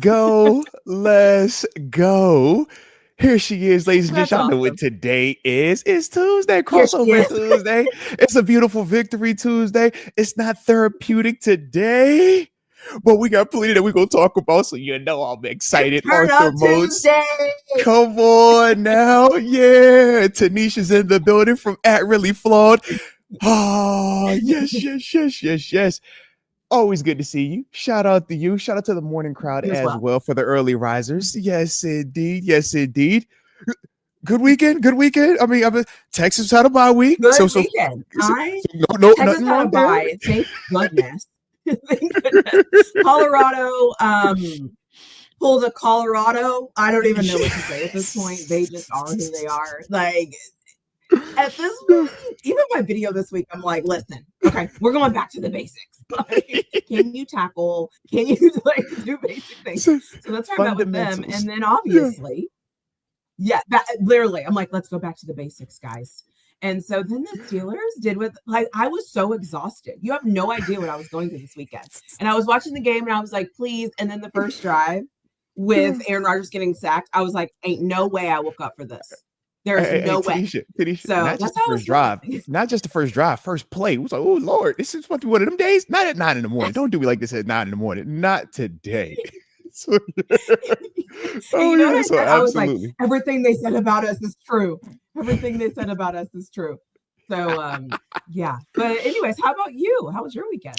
Go. Let's go. Here she is, ladies and That's gentlemen. Y'all know what awesome. today is. It's Tuesday, Here she crossover is. Tuesday. It's a beautiful victory Tuesday. It's not therapeutic today, but we got plenty that we're going to talk about. So, you know, I'm excited. Turn Arthur up Moats. Tuesday. Come on now. Yeah. Tanisha's in the building from At Really Flawed. Oh, yes. Always good to see you. Shout out to you. Shout out to the morning crowd You as as well. well for the early risers. Yes, indeed. Yes, indeed. Good weekend. Good weekend. I mean, Texas had a bye week, Good so weekend. so no, Texas nothing had a wrong there. bye. Thank goodness. Thank goodness. Colorado, pulled a Colorado. I don't even know what to say at this point. They just are who they are. Like at this point, even my video this week, I'm like, listen, okay, we're going back to the basics. Like, can you tackle? Can you like do basic things? So that's where I met with them. And then obviously, literally, I'm like, let's go back to the basics, guys. And so then the Steelers did with like I was so exhausted. You have no idea what I was going through this weekend. And I was watching the game and I was like, please. And then the first drive with Aaron Rodgers getting sacked, I was like, ain't no way I woke up for this. There's no way. Tanisha, So not just that's the how first drive, not just the first drive, first play. It was like, oh Lord, this is supposed to be one of them days. Not at 9 a.m. Don't do me like this at 9 a.m. Not today. So, you know what I so said? I was like, absolutely. everything they said about us is true. Everything they said about us is true. So yeah. But anyways, how about you? How was your weekend?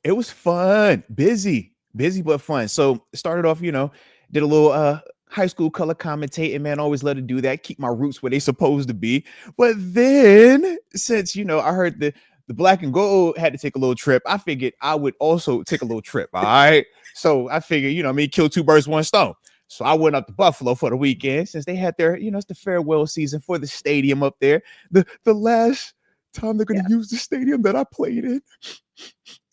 It was fun, busy but fun. So started off, did a little high school color commentating, man. Always love to do that, keep my roots where they supposed to be. But then since I heard the black and gold had to take a little trip, I figured I would also take a little trip. All right. So I figured, kill two birds, one stone. So I went up to Buffalo for the weekend since they had their, it's the farewell season for the stadium up there. The last time they're going to use the stadium that I played in.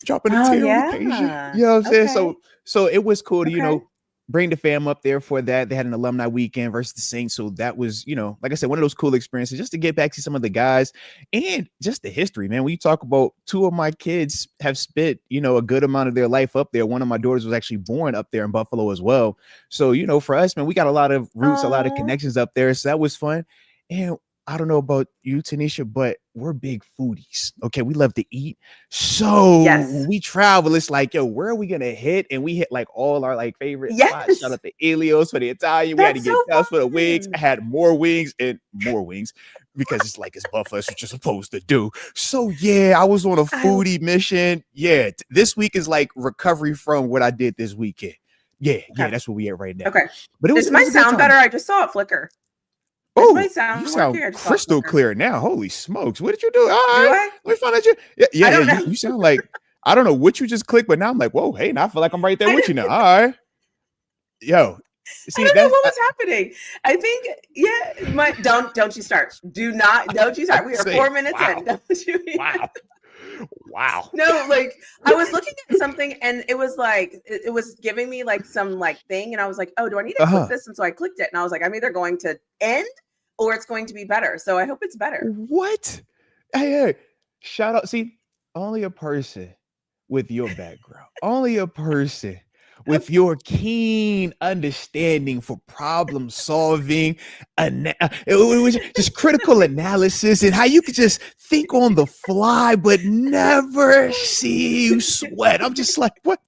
Dropping a tear on occasion. You know what I'm saying? So it was cool to, bring the fam up there for that. They had an alumni weekend versus the Saints. So that was, like I said, one of those cool experiences just to get back to some of the guys and just the history, man. When you talk about two of my kids have spent, a good amount of their life up there. One of my daughters was actually born up there in Buffalo as well. So, for us, man, we got a lot of roots, a lot of connections up there. So that was fun. And I don't know about you, Tanisha, but we're big foodies. Okay, we love to eat. So when we travel, it's like, yo, where are we gonna hit? And we hit like all our like favorite spots. Shout out to Elios for the Italian. We had to get Gus for the wings. I had more wings because it's like it's Buffalo, it's what you're supposed to do. So yeah, I was on a foodie mission. Yeah, this week is like recovery from what I did this weekend. Yeah, that's where we at right now. Okay, but it might sound better. I just saw it flicker. Oh, you sound crystal clear now. Holy smokes. What did you do? All right. Let me find out you. Yeah. You sound like, I don't know what you just clicked, but now I'm like, whoa, hey, now I feel like I'm right there with you now. All right. Yo. See, I don't know what was happening. I think, don't you start. Don't you start. We are 4 minutes in. Don't you Wow. No, like I was looking at something and it was like it was giving me like some like thing and I was like, oh, do I need to click this? And so I clicked it and I was like, I'm either going to end or it's going to be better. So I hope it's better. What? Hey, shout out. See, only a person with your background, only a person with your keen understanding for problem solving, it was just critical analysis and how you could just think on the fly, but never see you sweat. I'm just like, what?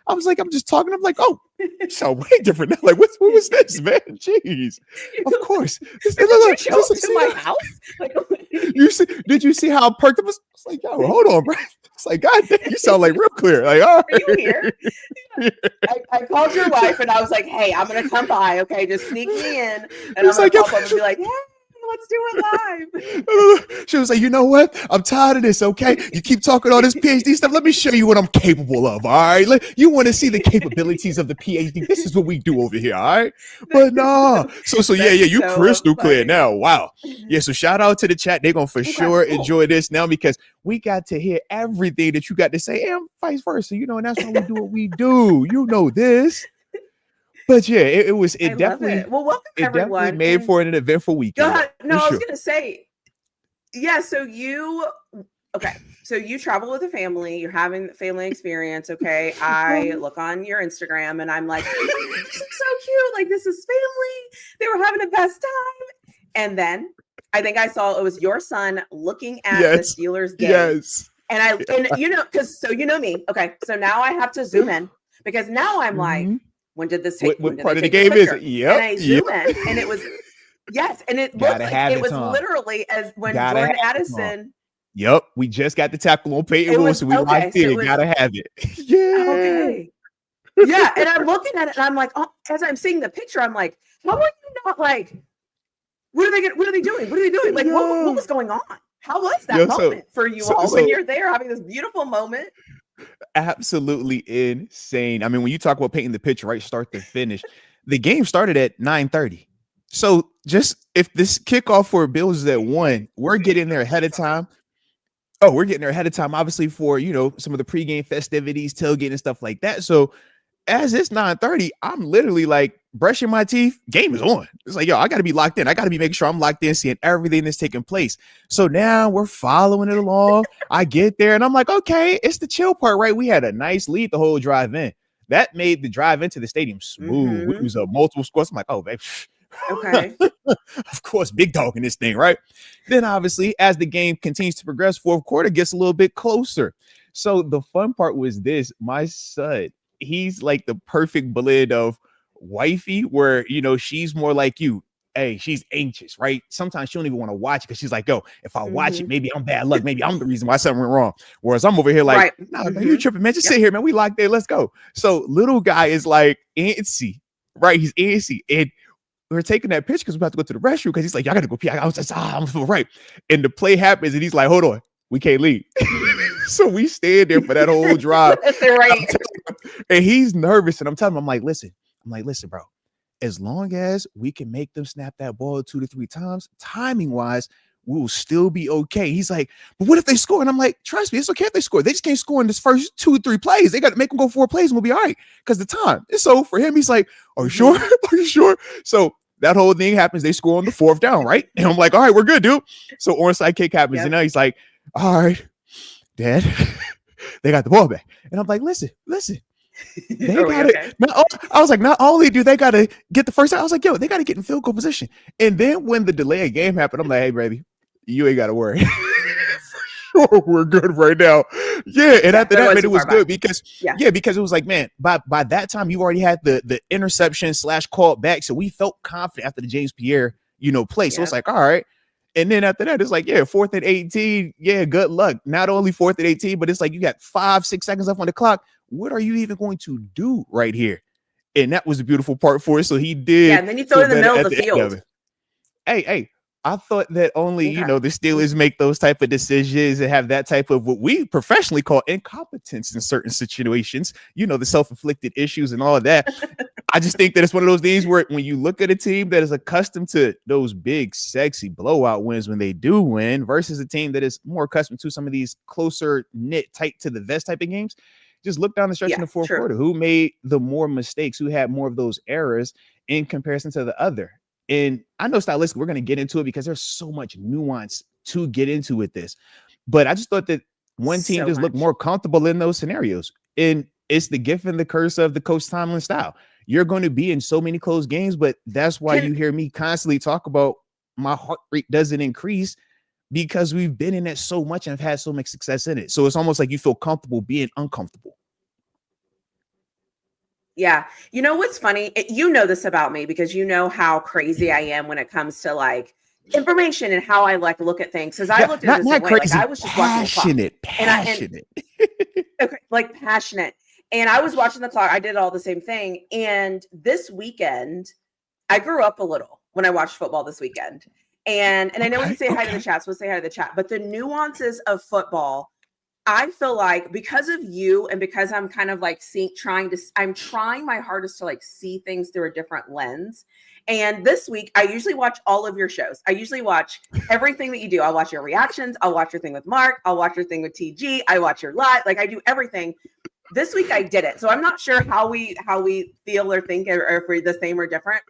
I was like, I'm just talking. I'm like, oh, you sound way different now. Like, what was this, man? Jeez. Of course. Did you show up to my house? Like, did you see how perked it was? It's like, yo, hold on, bro. It's like, God damn, you sound like real clear. Like, all right. Are you here? I called your wife and I was like, hey, I'm gonna come by. Okay, just sneak me in, and I'm gonna pop up and be like, yeah. Let's do it live. She was like, you know what? I'm tired of this, okay? You keep talking all this PhD stuff. Let me show you what I'm capable of, all right? You want to see the capabilities of the PhD. This is what we do over here, all right? But no. So yeah, you crystal clear now. Wow. Yeah, so shout out to the chat. They're going to for sure enjoy this now because we got to hear everything that you got to say and vice versa, and that's why we do what we do. You know this. But yeah, it definitely. Well, welcome everyone. Definitely made for an eventful weekend. No, I was gonna say, yeah. So okay, so you travel with a family, you're having the family experience. Okay. I look on your Instagram and I'm like, this is so cute. Like, this is family. They were having the best time. And then I think I saw it was your son looking at the Steelers game. Yes. And because so you know me. Okay. So now I have to zoom in because now I'm like, when did this take? What part of the game is it? Yep. And I zoom in and it was, yes. And it looked like it was literally as when Jordan Addison. Yep. We just got the tackle on Peyton Wilson. We locked in. Gotta have it. Yeah. Okay. Yeah. And I'm looking at it and I'm like, oh, as I'm seeing the picture, I'm like, how are you not like, what are they doing? What are they doing? Like, what was going on? How was that moment for you all when you're there having this beautiful moment? Absolutely insane. I mean, when you talk about painting the picture, right, start to finish, the game started at 9:30. So just if this kickoff for Bills is at 1, we're getting there ahead of time. Oh, we're getting there ahead of time, obviously, for, some of the pregame festivities, tailgate and stuff like that. So as it's 9:30, I'm literally like brushing my teeth. Game is on. It's like, yo, I got to be locked in. I got to be making sure I'm locked in, seeing everything that's taking place. So now we're following it along. I get there and I'm like, okay, it's the chill part, right? We had a nice lead the whole drive in. That made the drive into the stadium smooth. It was a multiple scores. I'm like, oh, babe. Okay. Of course, big dog in this thing, right? Then obviously, as the game continues to progress, fourth quarter gets a little bit closer. So the fun part was this: my son, he's like the perfect blend of wifey, where she's more like you. Hey, she's anxious, right? Sometimes she don't even want to watch it because she's like, yo, if I watch it, maybe I'm bad luck. Maybe I'm the reason why something went wrong. Whereas I'm over here like, nah, you tripping, man. Just sit here, man. We locked there. Let's go. So little guy is like antsy, right? He's antsy. And we're taking that picture because we're about to go to the restroom because he's like, I gotta go pee. I was like, I'm feeling right. And the play happens and he's like, hold on, we can't leave. So we stayed there for that whole drive. Right. And he's nervous. And I'm telling him, I'm like, listen, bro, as long as we can make them snap that ball 2 to 3 times, timing wise, we will still be okay. He's like, but what if they score? And I'm like, trust me, it's okay if they score. They just can't score in this first 2 or 3 plays. They got to make them go 4 plays and we'll be all right. Because the time. And so for him, he's like, are you sure? Are you sure? So that whole thing happens. They score on the 4th down, right? And I'm like, all right, we're good, dude. So onside kick happens. And now he's like, all right, Dad, they got the ball back. And I'm like, listen. They got it. I was like, not only do they got to get the first time, I was like, yo, they got to get in field goal position. And then when the delay of game happened, I'm like, hey, baby, you ain't got to worry. For sure, we're good right now. Yeah, and after that, man, it was good because because it was like, man, by that time you already had the interception / call back, so we felt confident after the James Pierre play. So it's like, all right. And then after that, it's like, 4th and 18. Yeah, good luck. Not only 4th and 18, but it's like you got 5-6 seconds left on the clock. What are you even going to do right here? And that was the beautiful part for us. So he did. Yeah, and then you throw it in the middle of the field. Hey, I thought that only, the Steelers make those type of decisions and have that type of what we professionally call incompetence in certain situations, the self-inflicted issues and all of that. I just think that it's one of those things where when you look at a team that is accustomed to those big, sexy blowout wins when they do win versus a team that is more accustomed to some of these closer knit, tight to the vest type of games, just look down the stretch in the fourth quarter. Who made the more mistakes? Who had more of those errors in comparison to the other? And I know stylistically we're going to get into it because there's so much nuance to get into with this. But I just thought that one team just looked more comfortable in those scenarios. And it's the gift and the curse of the Coach Tomlin style. You're going to be in so many close games, but that's why you hear me constantly talk about my heart rate doesn't increase because we've been in it so much and have had so much success in it. So it's almost like you feel comfortable being uncomfortable. Yeah. You know what's funny? You know this about me because you know how crazy I am when it comes to like information and how I like look at things. Because I looked at it the same way. Like I was just watching the clock. Passionate. Okay, like passionate. And I was watching the clock. I did all the same thing. And this weekend, I grew up a little when I watched football this weekend. And I know when you say hi to the chat, so we'll say hi to the chat. But the nuances of football, I feel like because of you and because I'm kind of like I'm trying my hardest to like see things through a different lens. And this week, I usually watch all of your shows. I usually watch everything that you do. I'll watch your reactions. I'll watch your thing with Mark. I'll watch your thing with TG. I watch your live. Like I do everything. This week I did it. So I'm not sure how we feel or think or if we're the same or different.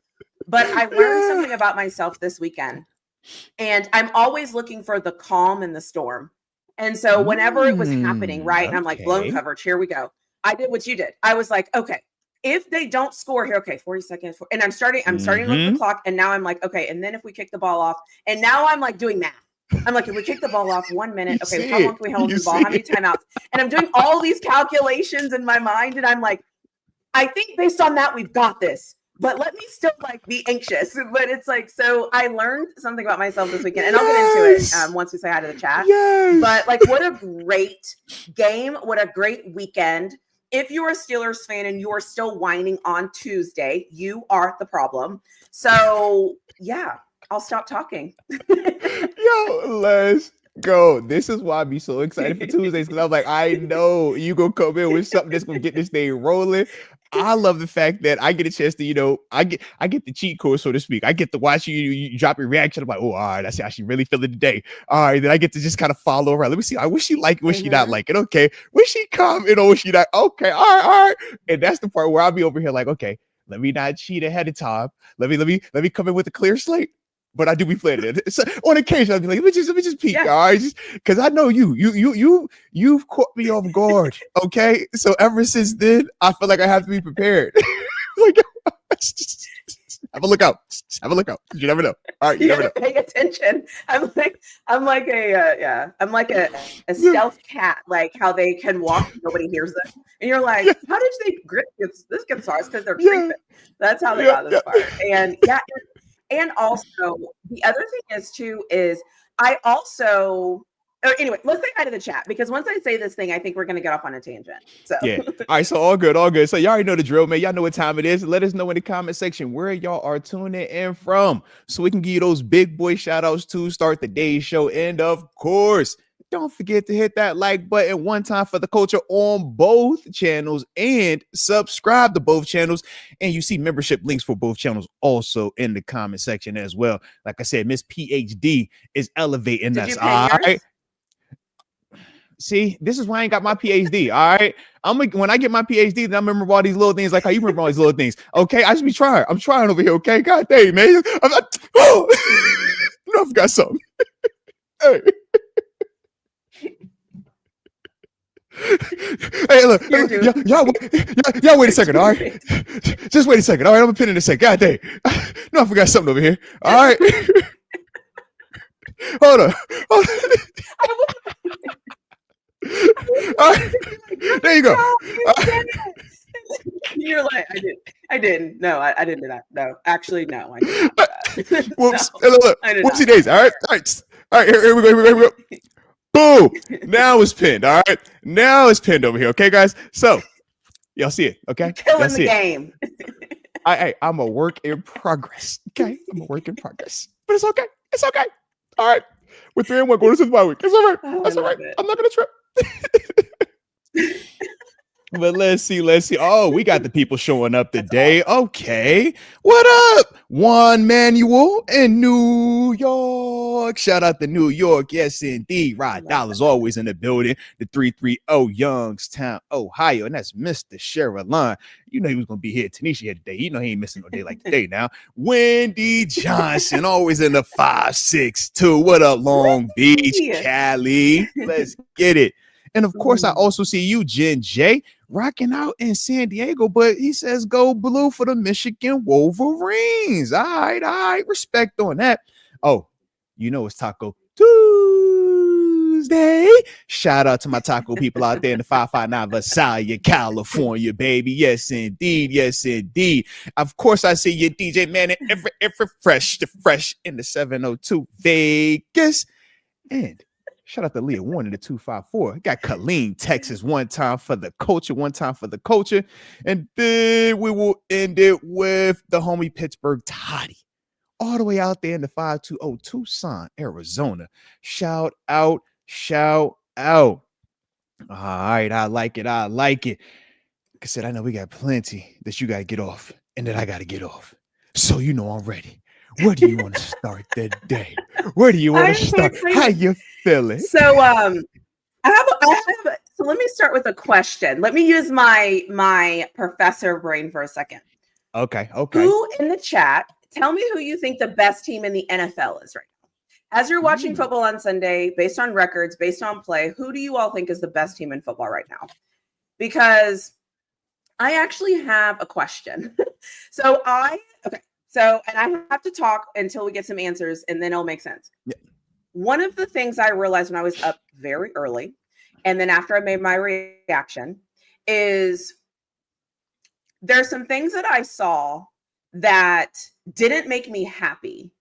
But I learned something about myself this weekend. And I'm always looking for the calm in the storm. And so whenever it was happening, right, and I'm like, blown Okay. coverage, here we go. I did what you did. I was like, okay, if they don't score here, okay, 40 seconds, and I'm starting to look at the clock, and now I'm like, okay, and then if we kick the ball off, and now I'm like doing math. I'm like, if we kick the ball off 1 minute, okay, how long can we hold the ball? How many timeouts? And I'm doing all these calculations in my mind, and I'm like, I think based on that, we've got this. But let me still like be anxious. But it's like, so I learned something about myself this weekend, and I'll get into it once we say hi to the chat. Yes. But like, what a great game! What a great weekend! If you're a Steelers fan and you're still whining on Tuesday, you are the problem. So yeah, I'll stop talking. Yo, let's go. This is why I be so excited for Tuesdays, because I'm like, I know you gonna come in with something that's gonna get this thing rolling. I love the fact that I get a chance to, you know, I get the cheat code, so to speak. I get to watch you drop your reaction. I'm like, oh, all right, I see how she really feeling today. All right, then I get to just kind of follow around. Let me see. I wish she like it, wish she not like it. Okay, wish she come, wish she not. Okay, all right. And that's the part where I'll be over here like, okay, let me not cheat ahead of time. Let me come in with a clear slate. But I do be playing it. So on occasion, I'll be like, let me just peek, all right? Because I know you've caught me off guard, okay? So ever since then, I feel like I have to be prepared. Like, have a look out. Have a look out. You never know. All right, you never know. Pay attention. I'm like a stealth cat, like how they can walk, nobody hears them. And you're like, how did they grip this guitar? It's because they're creeping. That's how they got this part. And and also the other thing is I also anyway, let's say hi to the chat, because once I say this thing, I think we're gonna get off on a tangent. So yeah. All right, so all good. So y'all already know the drill, man. Y'all know what time it is. Let us know in the comment section where y'all are tuning in from, so we can give you those big boy shout outs to start the day's show. And of course, don't forget to hit that like button one time for the culture on both channels, and subscribe to both channels. And you see membership links for both channels also in the comment section as well. Like I said, Miss PhD is elevating us. All right. See, this is why I ain't got my PhD. All right. When I get my PhD, then I remember all these little things, like how you remember all these little things. Okay. I just be trying. I'm trying over here. Okay. God dang, man. Oh, I forgot something. Hey. Hey, look, y'all wait a second, all right? Just wait a second, all right? I'm gonna pin in a second. God dang. No, I forgot something over here. All right. Hold on. All right. There you go. You're like, I didn't. No, I didn't do that. No, actually, no, I did not do that. Whoops. No, look. Whoopsie days. All right. Here we go. Boom. Now it's pinned. All right. Now it's pinned over here. Okay, guys. So y'all see it. Okay. Killing the game. I'm a work in progress. Okay. I'm a work in progress. But it's okay. It's okay. All right. We're 3-1 going into the bye week. It's all right. That's all right. I'm not gonna trip. But let's see. Oh, we got the people showing up today. Okay. What up? Juan Manuel in New York. Shout out to New York. Yes, indeed. Rod Dollar's always in the building. The 330 Youngstown, Ohio. And that's Mr. Sherilyn. You know he was going to be here. Tanisha here today. You know he ain't missing no day like today now. Wendy Johnson, always in the 562. What up, Long Beach, Cali? Let's get it. And of course, I also see you, Jen J, rocking out in San Diego, but he says go blue for the Michigan Wolverines. All right. Respect on that. Oh, you know it's Taco Tuesday. Shout out to my taco people out there in the 559 Visalia, California, baby. Yes, indeed. Of course, I see you, DJ Man, and every fresh in the 702 Vegas. And shout out to Leah 1 in the 254. Got Colleen, Texas, one time for the culture. And then we will end it with the homie Pittsburgh Toddy, all the way out there in the 520 Tucson, Arizona. Shout out. All right, I like it. Like I said, I know we got plenty that you got to get off and that I got to get off. So you know I'm ready. Where do you want to start the day? Where do you want to start? How you feeling? So I have so let me start with a question. Let me use my professor brain for a second. Okay. Who in the chat, tell me who you think the best team in the NFL is right now. As you're watching football on Sunday, based on records, based on play, who do you all think is the best team in football right now? Because I actually have a question. So I have to talk until we get some answers, and then it'll make sense. Yeah. One of the things I realized when I was up very early, and then after I made my reaction, is there's some things that I saw that didn't make me happy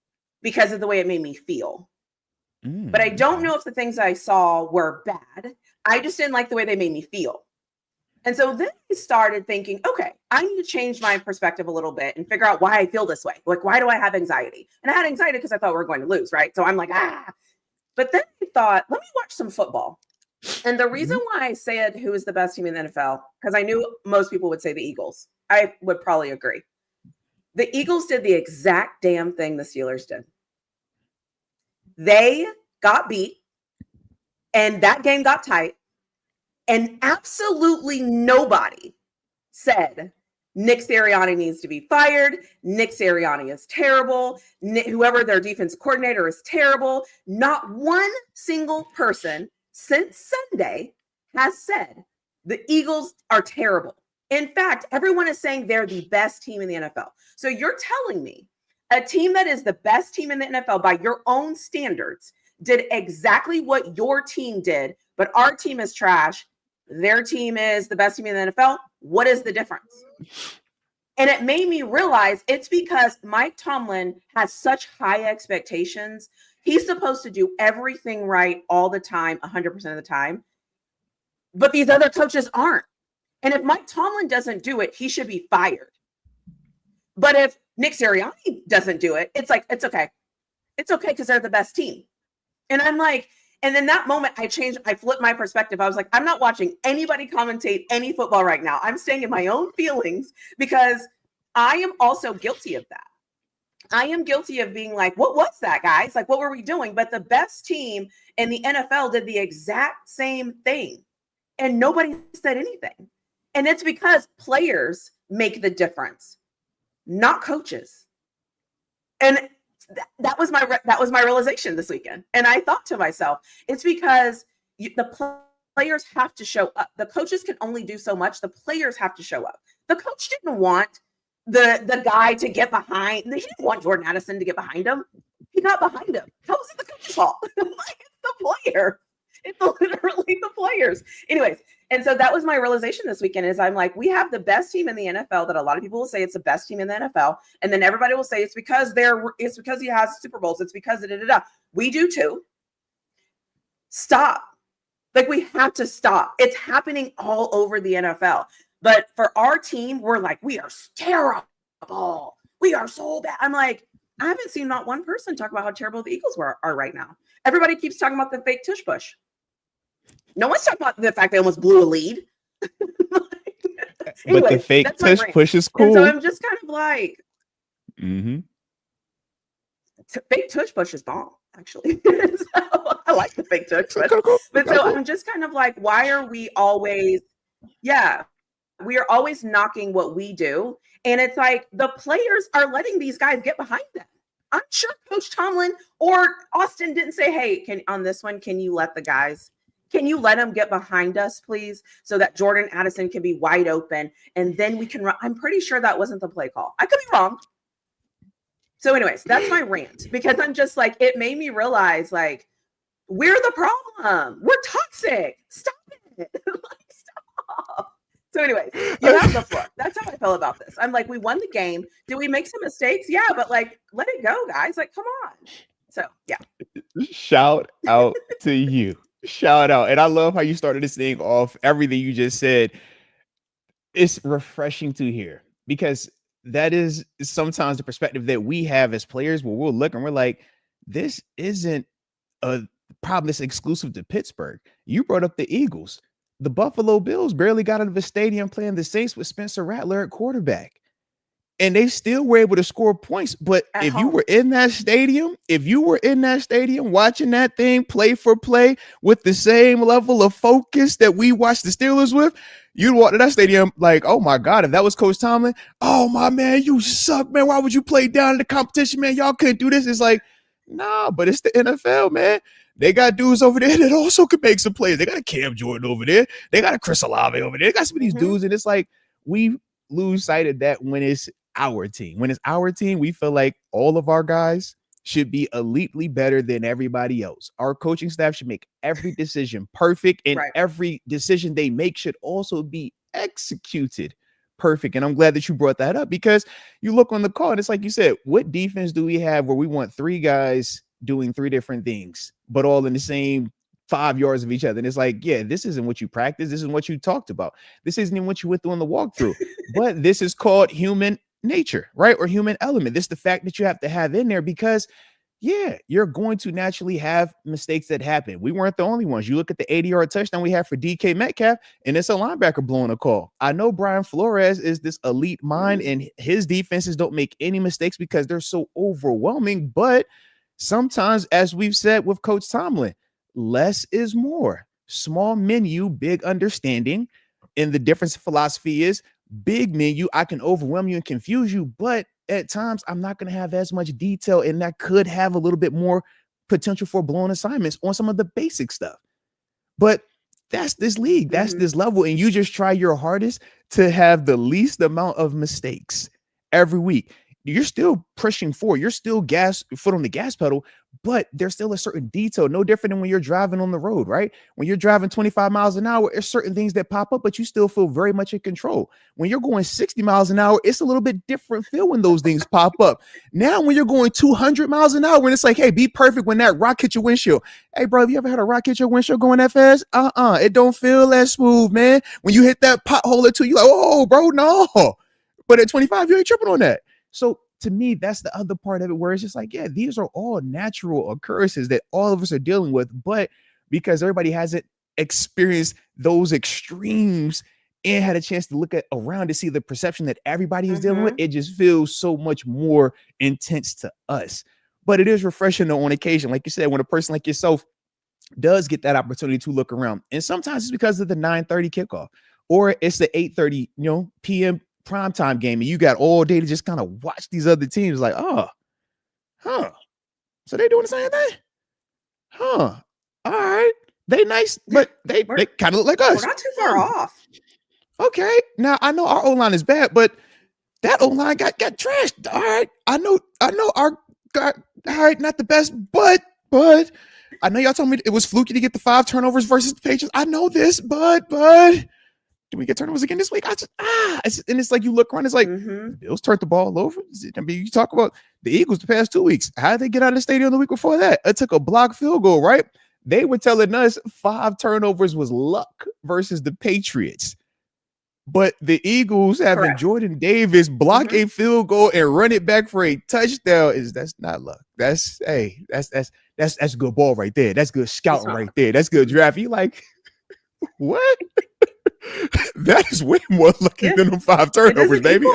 because of the way it made me feel. But I don't know if the things I saw were bad. I just didn't like the way they made me feel. And so then I started thinking, okay, I need to change my perspective a little bit and figure out why I feel this way. Like, why do I have anxiety? And I had anxiety because I thought we were going to lose, right? So I'm like, But then I thought, let me watch some football. And the reason why I said who is the best team in the NFL, because I knew most people would say the Eagles. I would probably agree. The Eagles did the exact damn thing the Steelers did. They got beat, and that game got tight, and absolutely nobody said Nick Sirianni needs to be fired. Nick Sirianni is terrible. Whoever their defense coordinator is terrible. Not one single person since Sunday has said the Eagles are terrible. In fact, everyone is saying they're the best team in the NFL. So you're telling me a team that is the best team in the NFL by your own standards did exactly what your team did, but our team is trash. Their team is the best team in the NFL. What is the difference? And it made me realize it's because Mike Tomlin has such high expectations. He's supposed to do everything right all the time, 100% of the time. But these other coaches aren't. And if Mike Tomlin doesn't do it, he should be fired. But if Nick Sirianni doesn't do it, it's like, it's okay. It's okay because they're the best team. And I'm like, and in that moment, I flipped my perspective. I was like, I'm not watching anybody commentate any football right now. I'm staying in my own feelings because I am also guilty of that. I am guilty of being like, what was that, guys? Like, what were we doing? But the best team in the NFL did the exact same thing. And nobody said anything. And it's because players make the difference, not coaches. And that was my realization this weekend. And I thought to myself, it's because the players have to show up. The coaches can only do so much. The players have to show up. The coach didn't want the guy to get behind. He didn't want Jordan Addison to get behind him. He got behind him. How was it the coach's fault? Like, it's the player. It's literally the players. Anyways, and so that was my realization this weekend is I'm like, we have the best team in the NFL that a lot of people will say it's the best team in the NFL. And then everybody will say it's because he has Super Bowls. It's because we do too. Stop. Like, we have to stop. It's happening all over the NFL. But for our team, we're like, we are terrible. We are so bad. I'm like, I haven't seen not one person talk about how terrible the Eagles are right now. Everybody keeps talking about the fake tush push. No one's talking about the fact they almost blew a lead. Anyway, but the fake tush push is cool. And so I'm just kind of like, fake tush push is bomb, actually. So I like the fake tush push. But so I'm just kind of like, why are we always, we are always knocking what we do. And it's like the players are letting these guys get behind them. I'm sure Coach Tomlin or Austin didn't say, hey, on this one, can you let them get behind us, please, so that Jordan Addison can be wide open and then we can run. I'm pretty sure that wasn't the play call. I could be wrong. So anyways, that's my rant because I'm just like, it made me realize like, we're the problem. We're toxic. Stop it. Like, stop. So anyways, you have the floor. That's how I feel about this. I'm like, we won the game. Did we make some mistakes? Yeah, but like, let it go, guys. Like, come on. So yeah. Shout out to you. Shout out. And I love how you started this thing off. Everything you just said. It's refreshing to hear because that is sometimes the perspective that we have as players where we'll look and we're like, this isn't a problem that's exclusive to Pittsburgh. You brought up the Eagles. The Buffalo Bills barely got out of a stadium playing the Saints with Spencer Rattler at quarterback. And they still were able to score points. But if you were in that stadium, watching that thing play for play with the same level of focus that we watched the Steelers with, you'd walk to that stadium like, oh my God, if that was Coach Tomlin, oh my man, you suck, man. Why would you play down in the competition, man? Y'all couldn't do this. It's like, Nah, but it's the NFL, man. They got dudes over there that also can make some plays. They got a Cam Jordan over there. They got a Chris Olave over there. They got some of these dudes, and it's like we lose sight of that when it's our team. When it's our team, we feel like all of our guys should be elitely better than everybody else. Our coaching staff should make every decision perfect, and every decision they make should also be executed perfect. And I'm glad that you brought that up, because you look on the call and it's like you said, what defense do we have where we want three guys doing three different things, but all in the same 5 yards of each other? And it's like, yeah, this isn't what you practice. This isn't what you talked about. This isn't even what you went through on the walkthrough. But this is called human nature, right? Or human element. This is the fact that you have to have in there, because yeah, you're going to naturally have mistakes that happen. We weren't the only ones. You look at the 80-yard touchdown we had for DK Metcalf, and it's a linebacker blowing a call. I know Brian Flores is this elite mind, and his defenses don't make any mistakes because they're so overwhelming. But sometimes, as we've said with Coach Tomlin, less is more. Small menu, big understanding. And the difference in philosophy is big menu, I can overwhelm you and confuse you, but at times I'm not going to have as much detail, and that could have a little bit more potential for blown assignments on some of the basic stuff. But that's this league, that's this level, and you just try your hardest to have the least amount of mistakes every week. You're still pushing forward. You're still foot on the gas pedal, but there's still a certain detail, no different than when you're driving on the road, right? When you're driving 25 miles an hour, there's certain things that pop up, but you still feel very much in control. When you're going 60 miles an hour, it's a little bit different feel when those things pop up. Now, when you're going 200 miles an hour, and it's like, hey, be perfect when that rock hits your windshield. Hey, bro, have you ever had a rock hit your windshield going that fast? It don't feel that smooth, man. When you hit that pothole or two, you're like, oh, bro, no. But at 25, you ain't tripping on that. So to me, that's the other part of it, where it's just like, yeah, these are all natural occurrences that all of us are dealing with. But because everybody hasn't experienced those extremes and had a chance to look at around to see the perception that everybody is dealing with, it just feels so much more intense to us. But it is refreshing though, on occasion, like you said, when a person like yourself does get that opportunity to look around. And sometimes it's because of the 9:30 kickoff, or it's the 8:30, p.m. primetime game, and you got all day to just kind of watch these other teams like, so they doing the same thing? All right. They nice, but they kind of look like us. We're not too far off. Okay. Now I know our O-line is bad, but that O-line got trashed. All right. I know our guy, all right, not the best, but I know y'all told me it was fluky to get the 5 turnovers versus the Patriots. I know this, but do we get turnovers again this week? It's like you look around, it's like the Bills turned the ball over. I mean, you talk about the Eagles the past 2 weeks. How did they get out of the stadium the week before that? It took a blocked field goal, right? They were telling us 5 turnovers was luck versus the Patriots. But the Eagles having Jordan Davis block a field goal and run it back for a touchdown that's not luck. That's a good ball right there. That's good scouting right there. That's good draft. You like what? That is way more lucky than them 5 turnovers, baby.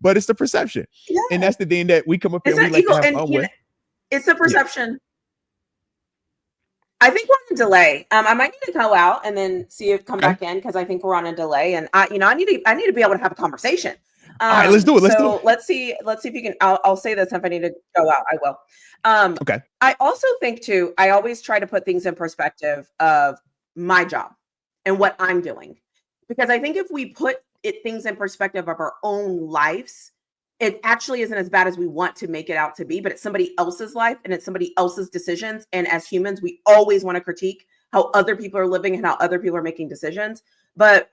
But it's the perception, and that's the thing that we come up here and we like to have fun with. It's the perception. I think we're on a delay. I might need to go out and then see it come back in, because I think we're on a delay, and I need to be able to have a conversation. All right, let's do it. Let's see if you can. I'll say this. If I need to go out, I will. Okay. I also think too, I always try to put things in perspective of my job and what I'm doing, because I think if we put things in perspective of our own lives, it actually isn't as bad as we want to make it out to be, but it's somebody else's life and it's somebody else's decisions. And as humans, we always want to critique how other people are living and how other people are making decisions. But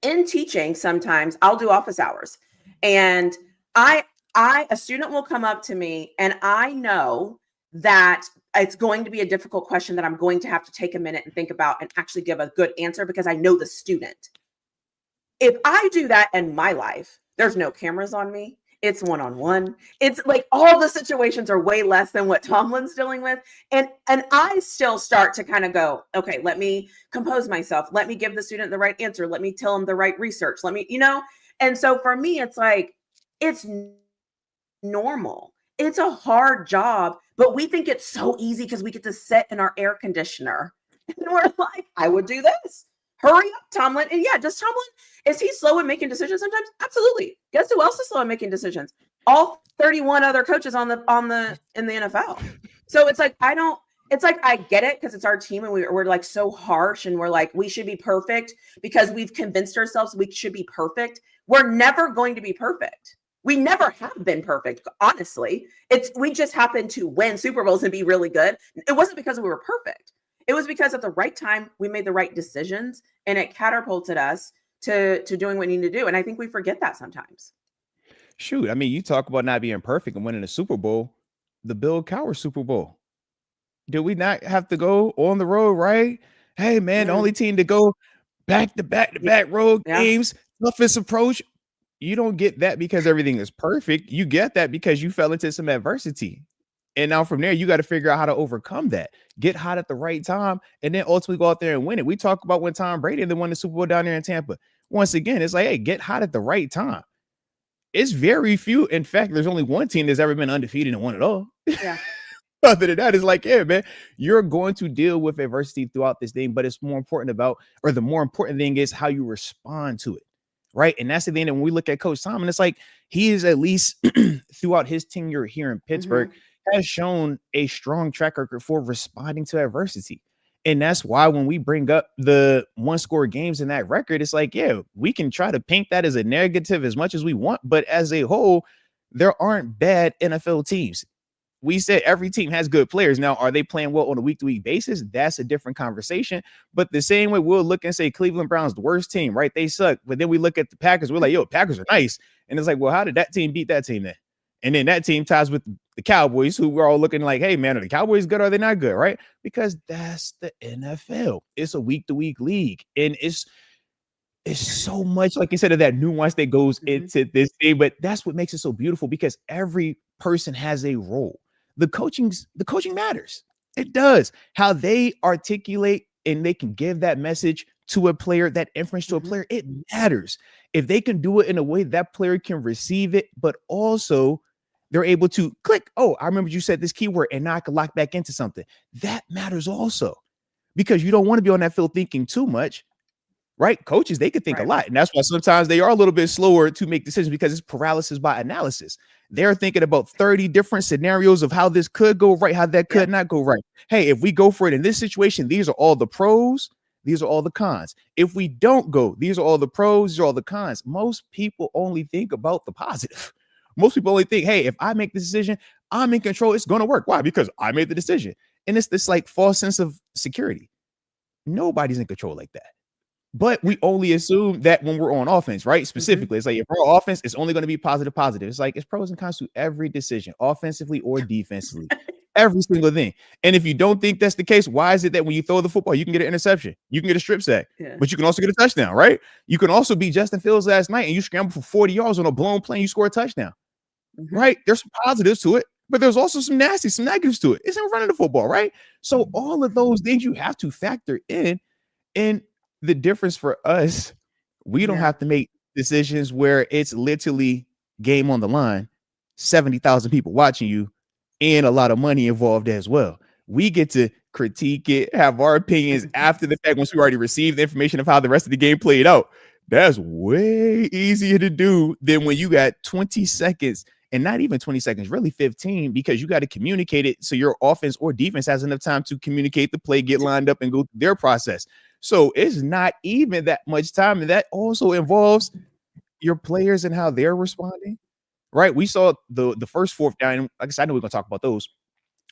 in teaching, sometimes I'll do office hours, and a student will come up to me, and I know that it's going to be a difficult question that I'm going to have to take a minute and think about and actually give a good answer, because I know the student. If I do that in my life, there's no cameras on me. It's one-on-one. It's like all the situations are way less than what Tomlin's dealing with. And I still start to kind of go, okay, let me compose myself. Let me give the student the right answer. Let me tell them the right research. Let me, and so for me, it's like, it's normal. It's a hard job, but we think it's so easy because we get to sit in our air conditioner. And we're like, I would do this. Hurry up, Tomlin. And yeah, does Tomlin, is he slow in making decisions sometimes? Absolutely. Guess who else is slow in making decisions? all 31 other coaches in the NFL. So it's like, I get it because it's our team and we're like so harsh and we're like, we should be perfect because we've convinced ourselves we should be perfect. We're never going to be perfect. We never have been perfect, honestly. We just happened to win Super Bowls and be really good. It wasn't because we were perfect. It was because at the right time, we made the right decisions and it catapulted us to doing what we need to do. And I think we forget that sometimes. Shoot, I mean, you talk about not being perfect and winning a Super Bowl, the Bill Cowher Super Bowl. Did we not have to go on the road, right? Hey, man, the only team to go back to back road games, toughest approach. You don't get that because everything is perfect. You get that because you fell into some adversity. And now from there, you got to figure out how to overcome that. Get hot at the right time, and then ultimately go out there and win it. We talk about when Tom Brady and then won the Super Bowl down there in Tampa. Once again, it's like, hey, get hot at the right time. It's very few. In fact, there's only one team that's ever been undefeated and won it all. Yeah. Other than that, it's like, yeah, man, you're going to deal with adversity throughout this thing, but it's more important the more important thing is how you respond to it. Right. And that's the thing that when we look at Coach Tom, and it's like he is, at least throughout his tenure here in Pittsburgh, has shown a strong track record for responding to adversity. And that's why when we bring up the one-score games in that record, it's like, yeah, we can try to paint that as a negative as much as we want. But as a whole, there aren't bad NFL teams. We said every team has good players. Now, are they playing well on a week-to-week basis? That's a different conversation. But the same way we'll look and say Cleveland Browns the worst team, right? They suck. But then we look at the Packers. We're like, yo, Packers are nice. And it's like, well, how did that team beat that team then? And then that team ties with the Cowboys, who we're all looking like, hey, man, are the Cowboys good or are they not good, right? Because that's the NFL. It's a week-to-week league. And it's so much, like you said, of that nuance that goes into this thing. But that's what makes it so beautiful because every person has a role. The coaching matters. It does. How they articulate and they can give that message to a player, that inference to a player, it matters. If they can do it in a way that player can receive it, but also they're able to click, oh, I remember you said this keyword and now I can lock back into something. That matters also because you don't want to be on that field thinking too much. Right? Coaches, they could think a lot. And that's why sometimes they are a little bit slower to make decisions because it's paralysis by analysis. They're thinking about 30 different scenarios of how this could go right, how that could not go right. Hey, if we go for it in this situation, these are all the pros. These are all the cons. If we don't go, these are all the pros. These are all the cons. Most people only think about the positive. Most people only think, hey, if I make the decision, I'm in control. It's going to work. Why? Because I made the decision. And it's this like false sense of security. Nobody's in control like that. But we only assume that when we're on offense, right? Specifically, it's like if we're on offense, it's only going to be positive. It's like it's pros and cons to every decision, offensively or defensively, every single thing. And if you don't think that's the case, why is it that when you throw the football, you can get an interception, you can get a strip sack, but you can also get a touchdown, right? You can also be Justin Fields last night and you scramble for 40 yards on a blown play and you score a touchdown, right? There's some positives to it, but there's also some negatives to it. It's in running the football, right? So all of those things you have to factor in. And the difference for us, we don't have to make decisions where it's literally game on the line, 70,000 people watching you, and a lot of money involved as well. We get to critique it, have our opinions after the fact once we already received the information of how the rest of the game played out. That's way easier to do than when you got 20 seconds, and not even 20 seconds, really 15, because you got to communicate it so your offense or defense has enough time to communicate the play, get lined up, and go through their process. So it's not even that much time. And that also involves your players and how they're responding, right? We saw the first fourth down. Like I said, I know we're going to talk about those,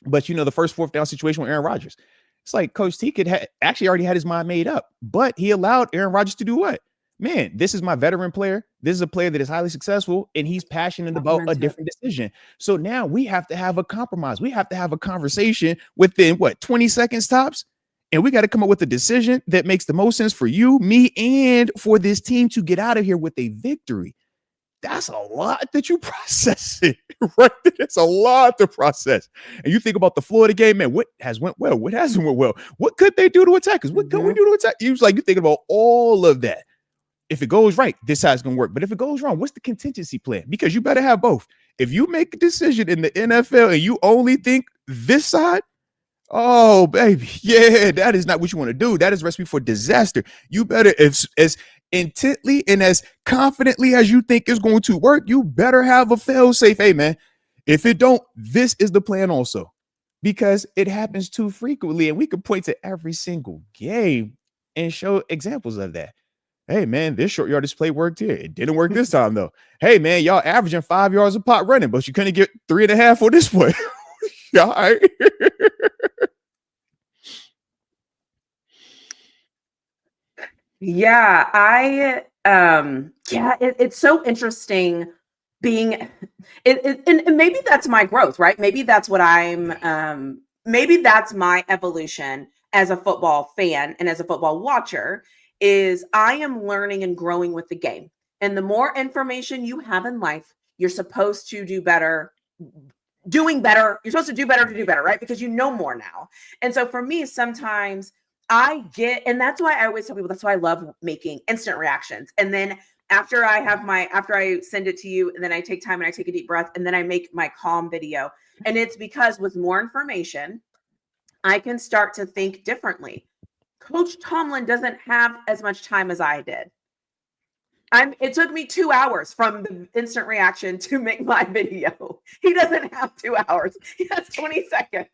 but the first fourth down situation with Aaron Rodgers. It's like Coach T actually already had his mind made up, but he allowed Aaron Rodgers to do what? Man, this is my veteran player. This is a player that is highly successful, and he's passionate about a different decision. So now we have to have a compromise. We have to have a conversation within 20 seconds tops? And we got to come up with a decision that makes the most sense for you, me, and for this team to get out of here with a victory. That's a lot that you process it, right? That's a lot to process. And you think about the Florida game, man, what has went well? What hasn't went well? What could they do to attack us? What can we do to attack? You're thinking about all of that. If it goes right, this side's going to work. But if it goes wrong, what's the contingency plan? Because you better have both. If you make a decision in the NFL and you only think this side, oh, baby. Yeah, that is not what you want to do. That is a recipe for disaster. You better, as intently and as confidently as you think it's going to work, you better have a fail safe. Hey, man, if it don't, this is the plan also, because it happens too frequently. And we could point to every single game and show examples of that. Hey, man, this short yardage play worked here. It didn't work this time, though. Hey, man, y'all averaging 5 yards a pop running, but you couldn't get 3.5 on this play. All right. Yeah, it's so interesting being and maybe that's my growth, right? Maybe that's what maybe that's my evolution as a football fan and as a football watcher, is I am learning and growing with the game. And the more information you have in life, you're supposed to do better, doing better. You're supposed to do better to do better, right? Because you know more now. And so for me, sometimes and that's why I always tell people, that's why I love making instant reactions. And then after I send it to you, and then I take time and I take a deep breath, and then I make my calm video. And it's because with more information, I can start to think differently. Coach Tomlin doesn't have as much time as I did. It took me 2 hours from the instant reaction to make my video. He doesn't have 2 hours. He has 20 seconds.